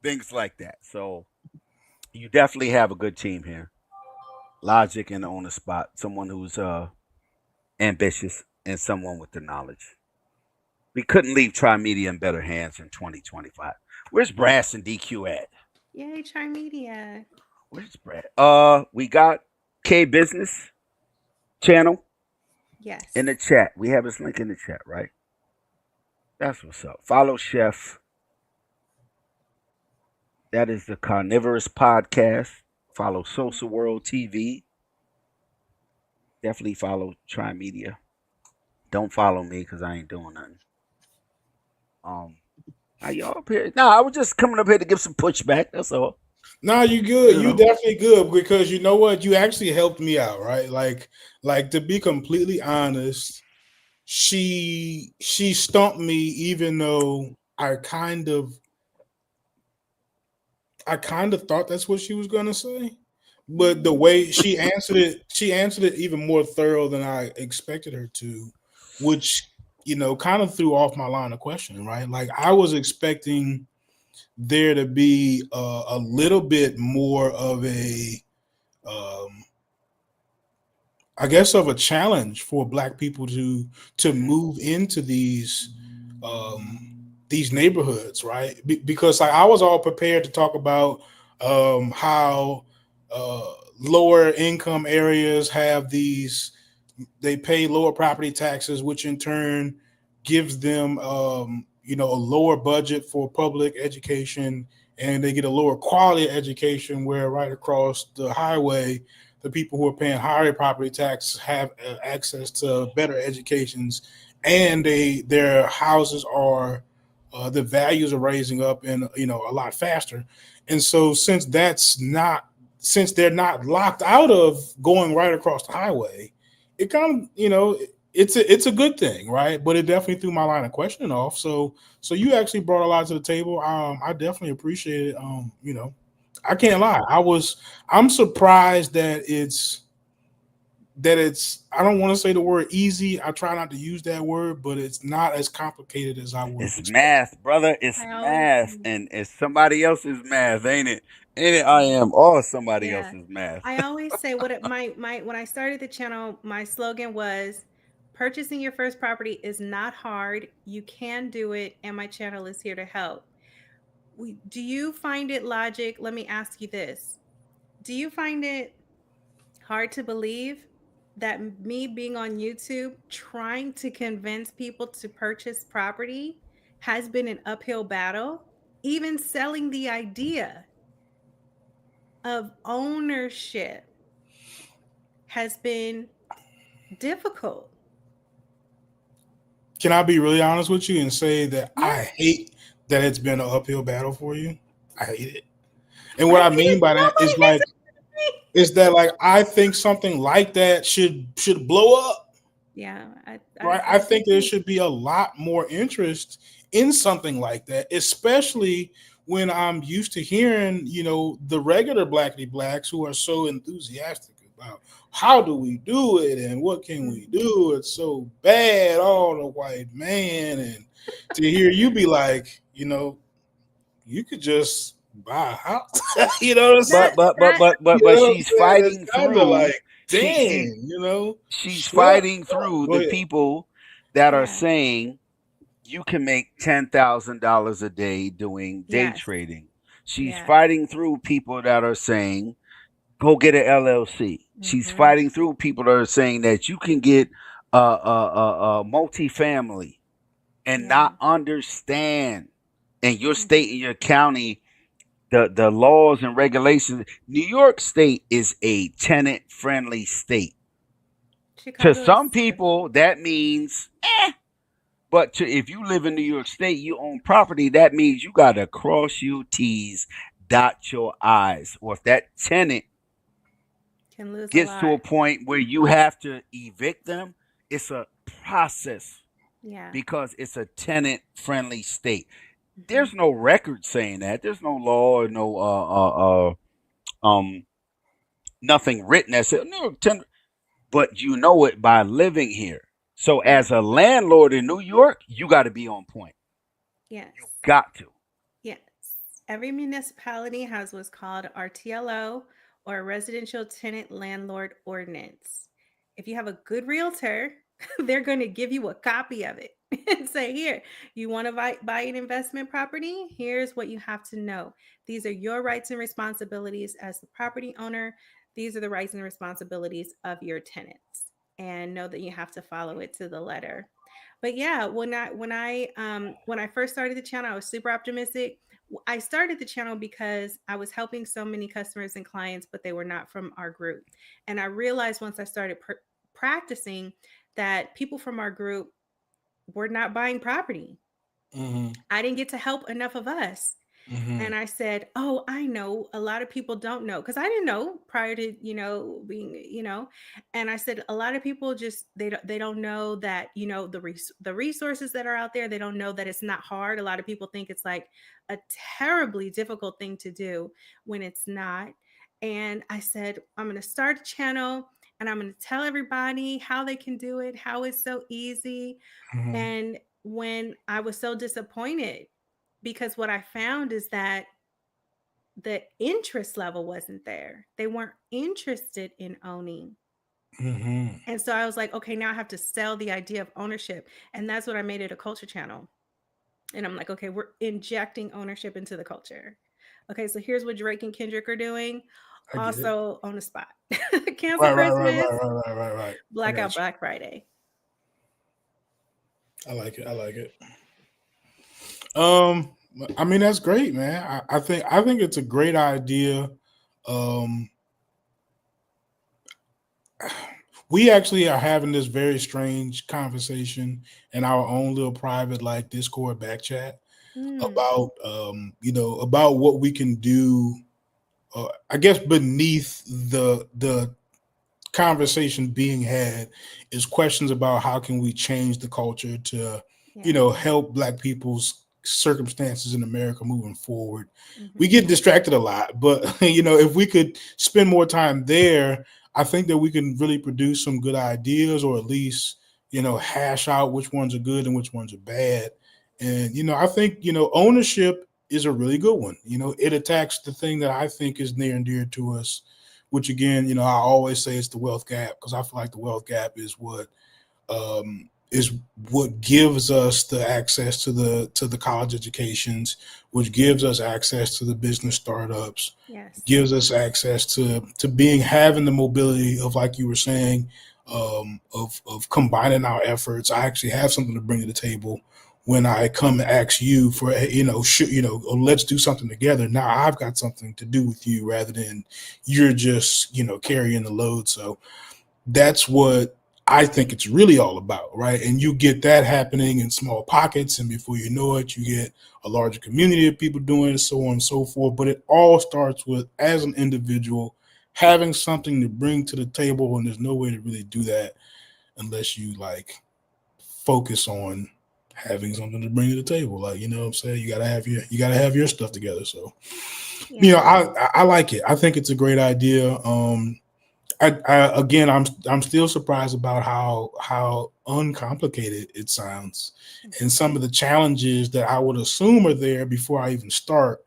Things like that. So you definitely have a good team here. Logic and on the spot. Someone who's ambitious and someone with the knowledge. We couldn't leave Trimedia in better hands in 2025. Where's Brass and DQ at? Yay, Trimedia. Where's Brad? We got K Business channel Yes. in the chat. We have his link in the chat, right? That's what's up. Follow Chef. That is the Carnivorous Podcast. Follow Social World TV. Definitely follow Trimedia. Don't follow me because I ain't doing nothing. Are y'all up here? No, I was just coming up here to give some pushback. That's all. No, you good. You You know. definitely good because you know what? You actually helped me out, right? Like to be completely honest, she stumped me even though I kind of thought that's what she was gonna say. But the way she answered it even more thorough than I expected her to, which kind of threw off my line of questioning, right? Like I was expecting there to be a little bit more of um, I guess, of a challenge for Black people to move into these neighborhoods, right? Because like I was all prepared to talk about how lower income areas have they pay lower property taxes, which in turn gives them a lower budget for public education, and they get a lower quality education. Where right across the highway, the people who are paying higher property tax have access to better educations, and their houses are the values are raising up and a lot faster. And so since they're not locked out of going right across the highway, it kind of it's a good thing, right? But it definitely threw my line of questioning off. So you actually brought a lot to the table. I definitely appreciate it. I can't lie. I'm surprised that it's I don't want to say the word easy. I try not to use that word, but it's not as complicated as I would have It's expected. math, brother. It's I always math, and it's somebody else's math, ain't it? Ain't it? I am all somebody Yeah. else's math. I always say what it my when I started the channel, my slogan was purchasing your first property is not hard. You can do it, and my channel is here to help. Do you find it logic? Let me ask you this. Do you find it hard to believe that me being on YouTube trying to convince people to purchase property has been an uphill battle? Even selling the idea of ownership has been difficult. Can I be really honest with you and say that Yeah. I hate that it's been an uphill battle for you? I hate it. And what I I can't. mean by that Nobody has is that like I think something like that should blow up. Yeah, Right. I I think think there should be a lot more interest in something like that, especially when I'm used to hearing, the regular blackity blacks who are so enthusiastic about how do we do it and what can we Mhm. do? It's so bad, all the white man. And to hear you be like, you could just buy a house. You know what I'm saying? that that You know But what I'm she's saying? It's fighting kind of through. like, She dang, she's shut fighting up. through Go the ahead. people that are yeah. saying you can make $10,000 a day doing day Yes. trading. She's Yeah. fighting through people that are saying go get an LLC. She's Mhm. fighting through people that are saying that you can get a multifamily and Yeah. not understand in your Mhm. state and your county the laws and regulations. New York State is a tenant friendly state. To Chicago some is too. people, that means but if you live in New York State, you own property, that means you got to cross your T's, dot your I's. Or if that tenant Can lose a gets to lot. a point where you have to evict them, it's a process Yeah. because it's a tenant friendly state. Mhm. There's no record saying that. There's no law or no nothing written that says no but you know it by living here. So Yeah. as a landlord in New York, you got to be on point. Yes. You got to. Yes. Every municipality has what's called RTLO, or Residential Tenant Landlord Ordinance. If you have a good realtor, they're going to give you a copy of it and say, here, you want to buy an investment property? Here's what you have to know. These are your rights and responsibilities as the property owner. These are the rights and responsibilities of your tenants. And know that you have to follow it to the letter. But yeah, when I first started the channel, I was super optimistic. I started the channel because I was helping so many customers and clients, but they were not from our group. And I realized once I started practicing that people from our group were not buying property. Mm-hmm. I didn't get to help enough of us. Mm-hmm. And I said, oh, I know a lot of people don't know, because I didn't know prior to, being, and I said, a lot of people just, they don't know that, the resources that are out there. They don't know that it's not hard. A lot of people think it's like a terribly difficult thing to do when it's not. And I said, I'm going to start a channel and I'm going to tell everybody how they can do it, how it's so easy. Mm-hmm. And when I was so disappointed, because what I found is that the interest level wasn't there. They weren't interested in owning. Mm-hmm. And so I was like, okay, now I have to sell the idea of ownership. And that's what I made it a culture channel. And I'm like, okay, we're injecting ownership into the culture. Okay, so here's what Drake and Kendrick are doing. I get it. Also on the spot. Cancel Right, right, right, Christmas, right, right, right, right, right. I blackout got you. Black Friday. I like it. I like it. Um, I mean that's great, man. I think it's a great idea. Um, we actually are having this very strange conversation in our own little private like Discord back chat Hmm. about about what we can do. I guess beneath the conversation being had is questions about how can we change the culture to Yeah. help black people's circumstances in America moving forward. We Hmm. get distracted a lot, but if we could spend more time there, I think that we can really produce some good ideas, or at least hash out which ones are good and which ones are bad. And I think ownership is a really good one. It attacks the thing that I think is near and dear to us, which again, I always say it's the wealth gap, because I feel like the wealth gap is what gives us the access to the college educations, which gives us access to the business startups, Yes. gives us access to being having the mobility of, like you were saying, of combining our efforts. I actually have something to bring to the table when I come and ask you for let's do something together. Now I've got something to do with you rather than you're just carrying the load. So that's what I think it's really all about, right? And you get that happening in small pockets, and before you know it, you get a larger community of people doing it, so on and so forth. But it all starts with, as an individual, having something to bring to the table, and there's no way to really do that unless you like focus on having something to bring to the table. Like, you know what I'm saying? You gotta have your stuff together. So, you know, Yeah. I like it. I think it's a great idea. Again, I'm still surprised about how uncomplicated it sounds, and some of the challenges that I would assume are there before I even start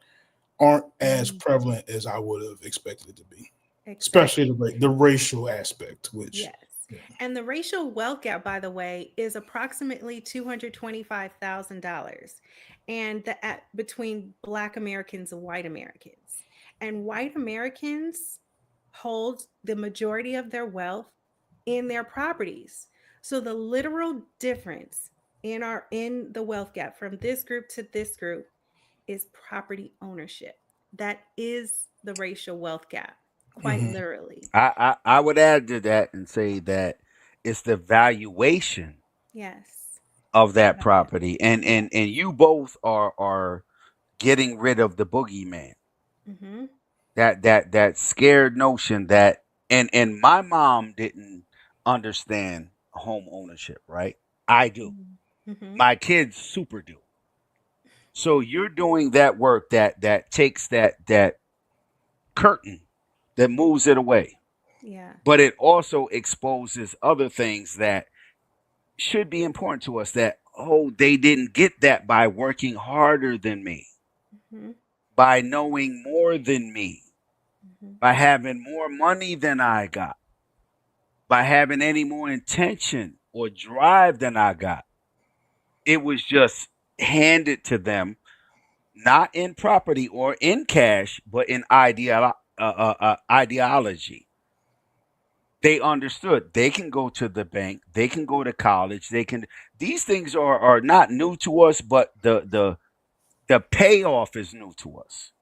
aren't as prevalent as I would have expected it to be, especially Exactly. the racial aspect, which Yes. And the racial wealth gap, by the way, is approximately $225,000, and between Black Americans and white Americans. And white Americans hold the majority of their wealth in their properties. So the literal difference in the wealth gap from this group to this group is property ownership. That is the racial wealth gap, quite Mhm. literally. I would add to that and say that it's the valuation Yes. of that Value. property, and Yes. and you both are getting rid of the boogeyman, Mm-hmm. that scared notion that, and my mom didn't understand home ownership, right? I do. Mm-hmm. My kids super do. So you're doing that work that takes that curtain that moves it away, Yeah. but it also exposes other things that should be important to us, that, oh, they didn't get that by working harder than me, Mm-hmm. by knowing more than me, Mm-hmm. by having more money than I got, by having any more intention or drive than I got. It was just handed to them, not in property or in cash, but in ideology. They understood they can go to the bank, they can go to college, they can. These things are not new to us, but the payoff is new to us.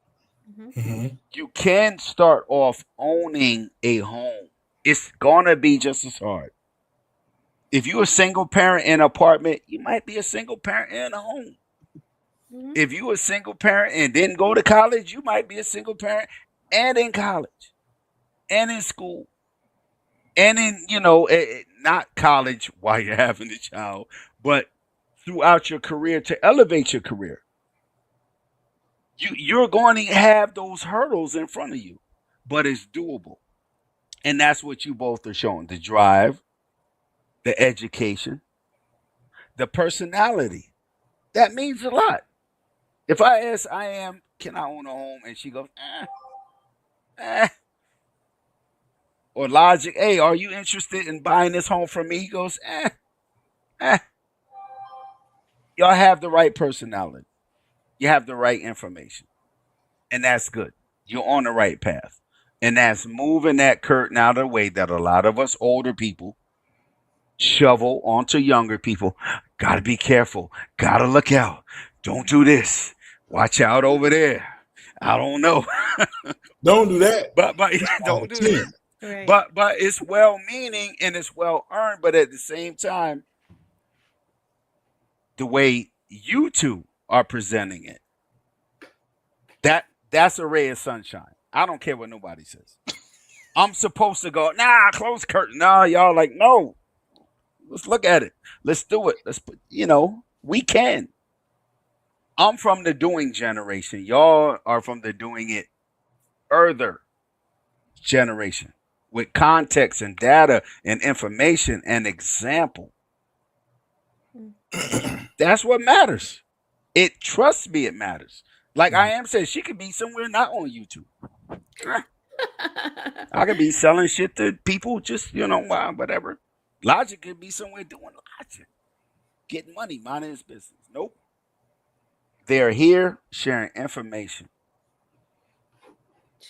Mm-hmm. Mhm. You can start off owning a home. It's gonna be just as hard. If you're a single parent in an apartment, you might be a single parent in a home. Mm-hmm. If you a single parent and didn't go to college, you might be a single parent and in college and in school and in, not college while you're having a child, but throughout your career to elevate your career. You're going to have those hurdles in front of you, but it's doable. And that's what you both are showing: the drive, the education, the personality. That means a lot. If I ask I am, can I own a home? And she goes, eh. Or Logic, hey, are you interested in buying this home from me? He goes, eh. Y'all have the right personality. You have the right information. And that's good. You're on the right path. And that's moving that curtain out of the way that a lot of us older people shovel onto younger people. Gotta be careful. Gotta look out. Don't do this. Watch out over there. I don't know. Don't do that. but It's part don't of do the that. team. Right. But it's well meaning and it's well earned, but at the same time, the way you two are presenting it, that's a ray of sunshine. I don't care what nobody says. I'm supposed to go, nah, close curtain. Nah, y'all like, no. Let's look at it. Let's do it. Let's put, we can. I'm from the doing generation. Y'all are from the doing it further generation with context and data and information and example. Mm. That's what matters. It trust me, it matters. Like I am saying, she could be somewhere not on YouTube. I could be selling shit to people, just whatever. Logic could be somewhere doing logic, getting money, minding his business. Nope. They're here sharing information.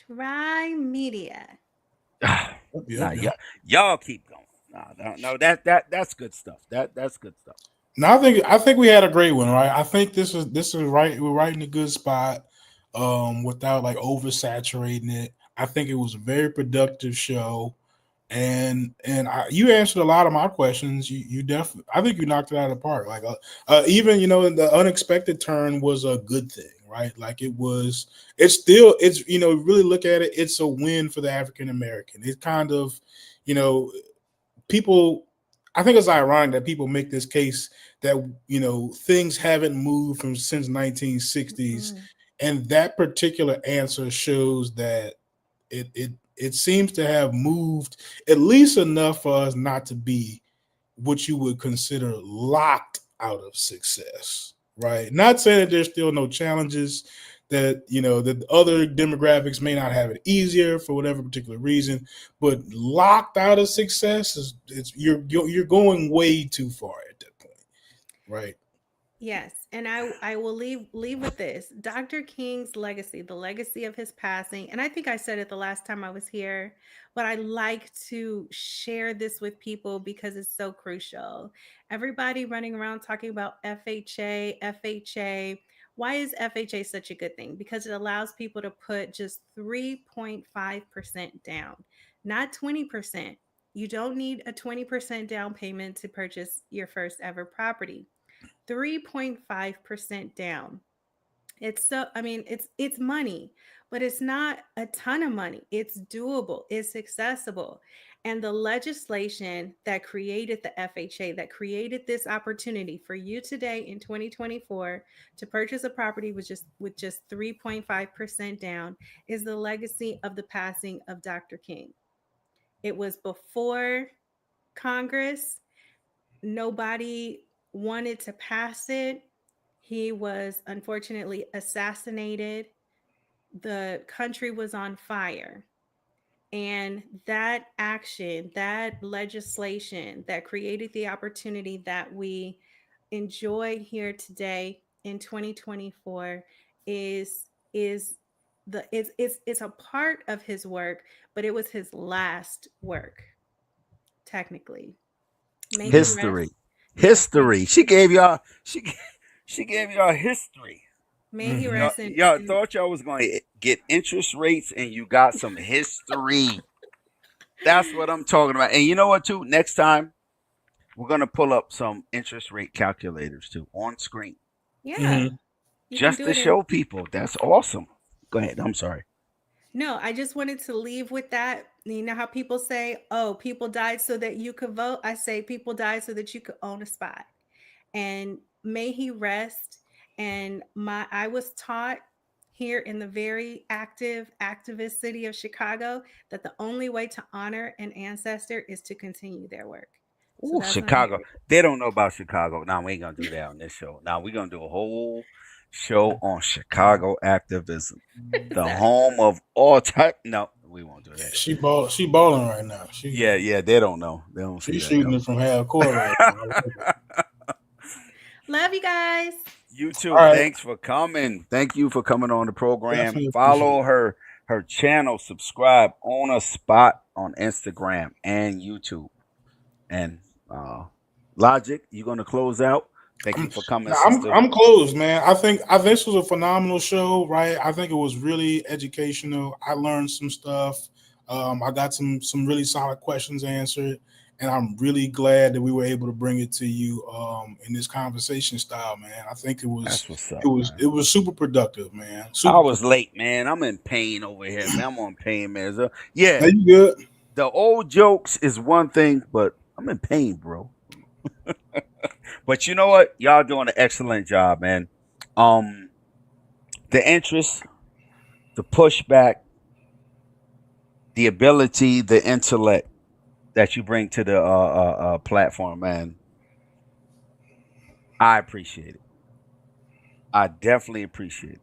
Trimedia. Yep, Nah, yep, yep. y'all keep going. Nah, no, that's good stuff. That's good stuff. No, I think we had a great one, right? I think this is right. We're right in a good spot, without like oversaturating it. I think it was a very productive show. and you answered a lot of my questions. You definitely, I think you knocked it out of the park. Like even the unexpected turn was a good thing, right? Like it's really look at it, it's a win for the African American. It kind of, you know, people. I think it's ironic that people make this case that things haven't moved from since 1960s, Mhm. and that particular answer shows that it seems to have moved at least enough for us not to be what you would consider locked out of success, right? Not saying that there's still no challenges, that that other demographics may not have it easier for whatever particular reason, but locked out of success is you're going way too far at that point, right? Yes, and I will leave with this. Dr. King's legacy, the legacy of his passing, and I think I said it the last time I was here, but I like to share this with people because it's so crucial. Everybody running around talking about FHA, FHA. Why is FHA such a good thing? Because it allows people to put just 3.5% down, not 20%. You don't need a 20% down payment to purchase your first ever property. 3.5% down. It's so, I mean, it's money, but it's not a ton of money. It's doable, it's accessible. And the legislation that created the FHA, that created this opportunity for you today in 2024 to purchase a property with just 3.5% down, is the legacy of the passing of Dr. King. It was before Congress. Nobody wanted to pass it. He was unfortunately assassinated. The country was on fire. And that action, that legislation that created the opportunity that we enjoy here today in 2024 is it's a part of his work, but it was his last work, technically. May he rest. History. Yes, History. She gave y'all history. may he Mhm. Y'all, rest y'all thought y'all was going to get interest rates, and you got some history. That's what I'm talking about. And you know what, too? Next time, we're going to pull up some interest rate calculators, too, on screen, Yeah, Mhm. you can just do to it in. show people. That's awesome. Go ahead. I'm sorry. No, I just wanted to leave with that. You know how people say, "Oh, people died so that you could vote." I say people died so that you could own a spot. And may he rest. And my I was taught here in the very active activist city of Chicago that the only way to honor an ancestor is to continue their work. So Ooh, that's what I'm Chicago. here. They don't know about Chicago. Now, we ain't going to do that on this show. Now, we're going to do a whole show on Chicago activism, the Exactly. home of all type. No, we won't do that. She balling right now. Yeah, yeah, they don't know. They don't see She's that shooting coming. it from half court right now. I like it. Love you guys. You All too. right, Thanks for coming. Thank you for coming on the program. definitely appreciate Follow it. her channel. Subscribe on a spot on Instagram and YouTube. And Logic, you gonna close out? Thank you I'm, for coming, no, I'm sister. I'm closed, man. I think this was a phenomenal show, right? I think it was really educational. I learned some stuff. I got some really solid questions answered, and I'm really glad that we were able to bring it to you in this conversation style, man. I think it was That's what's it up, was man. it was super productive, man. I Super was productive. late, man. I'm in pain over here, man. I'm on pain, man. So, yeah, Now you good? the old jokes is one thing, but I'm in pain, bro. But you know what? Y'all doing an excellent job, man. Um, the interest, the pushback, the ability, the intellect that you bring to the platform, man. I appreciate it. I definitely appreciate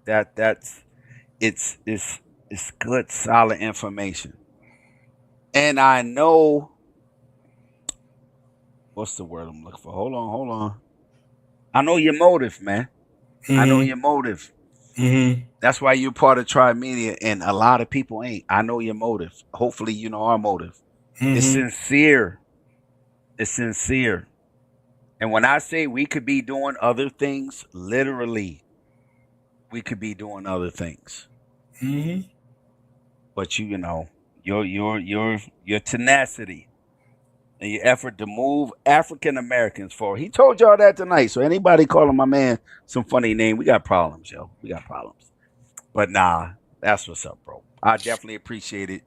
it. That's it's good, solid information. And I know what's the word I'm looking for. Hold on. I know your motive, man. I know Mm-hmm. your motive. Mm-hmm. That's why you're part of Trimedia, and a lot of people ain't. I know your motive. Hopefully, you know our motive. It's Mm-hmm. sincere. It's sincere. And when I say we could be doing other things, literally, we could be doing other things. Mm-hmm. But you know, your tenacity and your effort to move African Americans forward. He told y'all that tonight. So anybody calling my man some funny name, we got problems, yo. We got problems. But nah, that's what's up, bro. I definitely appreciate it.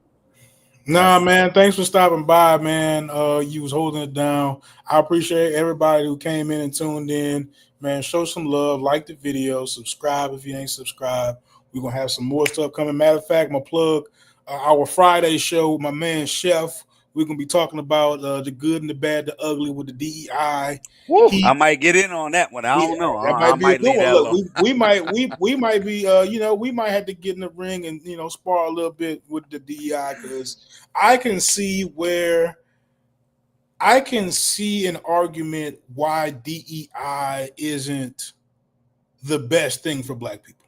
Nah, man. Thanks for stopping by, man. You was holding it down. I appreciate everybody who came in and tuned in. Man, show some love, like the video, subscribe if you ain't subscribed. We're gonna have some more stuff coming. Matter of fact, my plug, our Friday show, my man Chef. We're gonna be talking about the good and the bad, the ugly with the DEI. Woo, I might get in on that one. I don't know. That I might be a might good leave one. that Look, alone. we might be we might have to get in the ring and spar a little bit with the DEI, because I can see an argument why DEI isn't the best thing for Black people.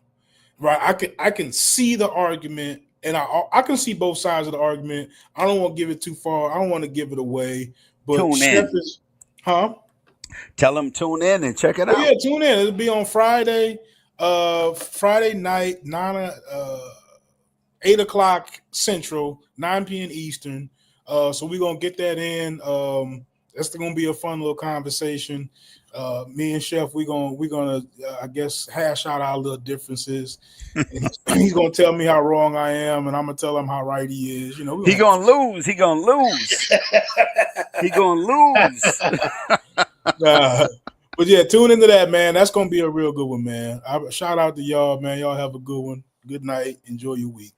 Right? I can see the argument, and I can see both sides of the argument. I don't want to give it too far. I don't want to give it away. But Tune Chef in. is, huh? Tell them tune in and check it Oh out. yeah, tune in. It'll be on Friday, Friday night, 8 o'clock Central, 9 p.m. Eastern. So we're gonna get that in. That's gonna be a fun little conversation. Me and Chef, we're gonna I guess hash out our little differences. And he's gonna tell me how wrong I am, and I'm gonna tell him how right he is. He gonna lose. He gonna lose. He gonna lose. But yeah, tune into that, man. That's gonna be a real good one, man. Shout out to y'all, man. Y'all have a good one. Good night. Enjoy your week.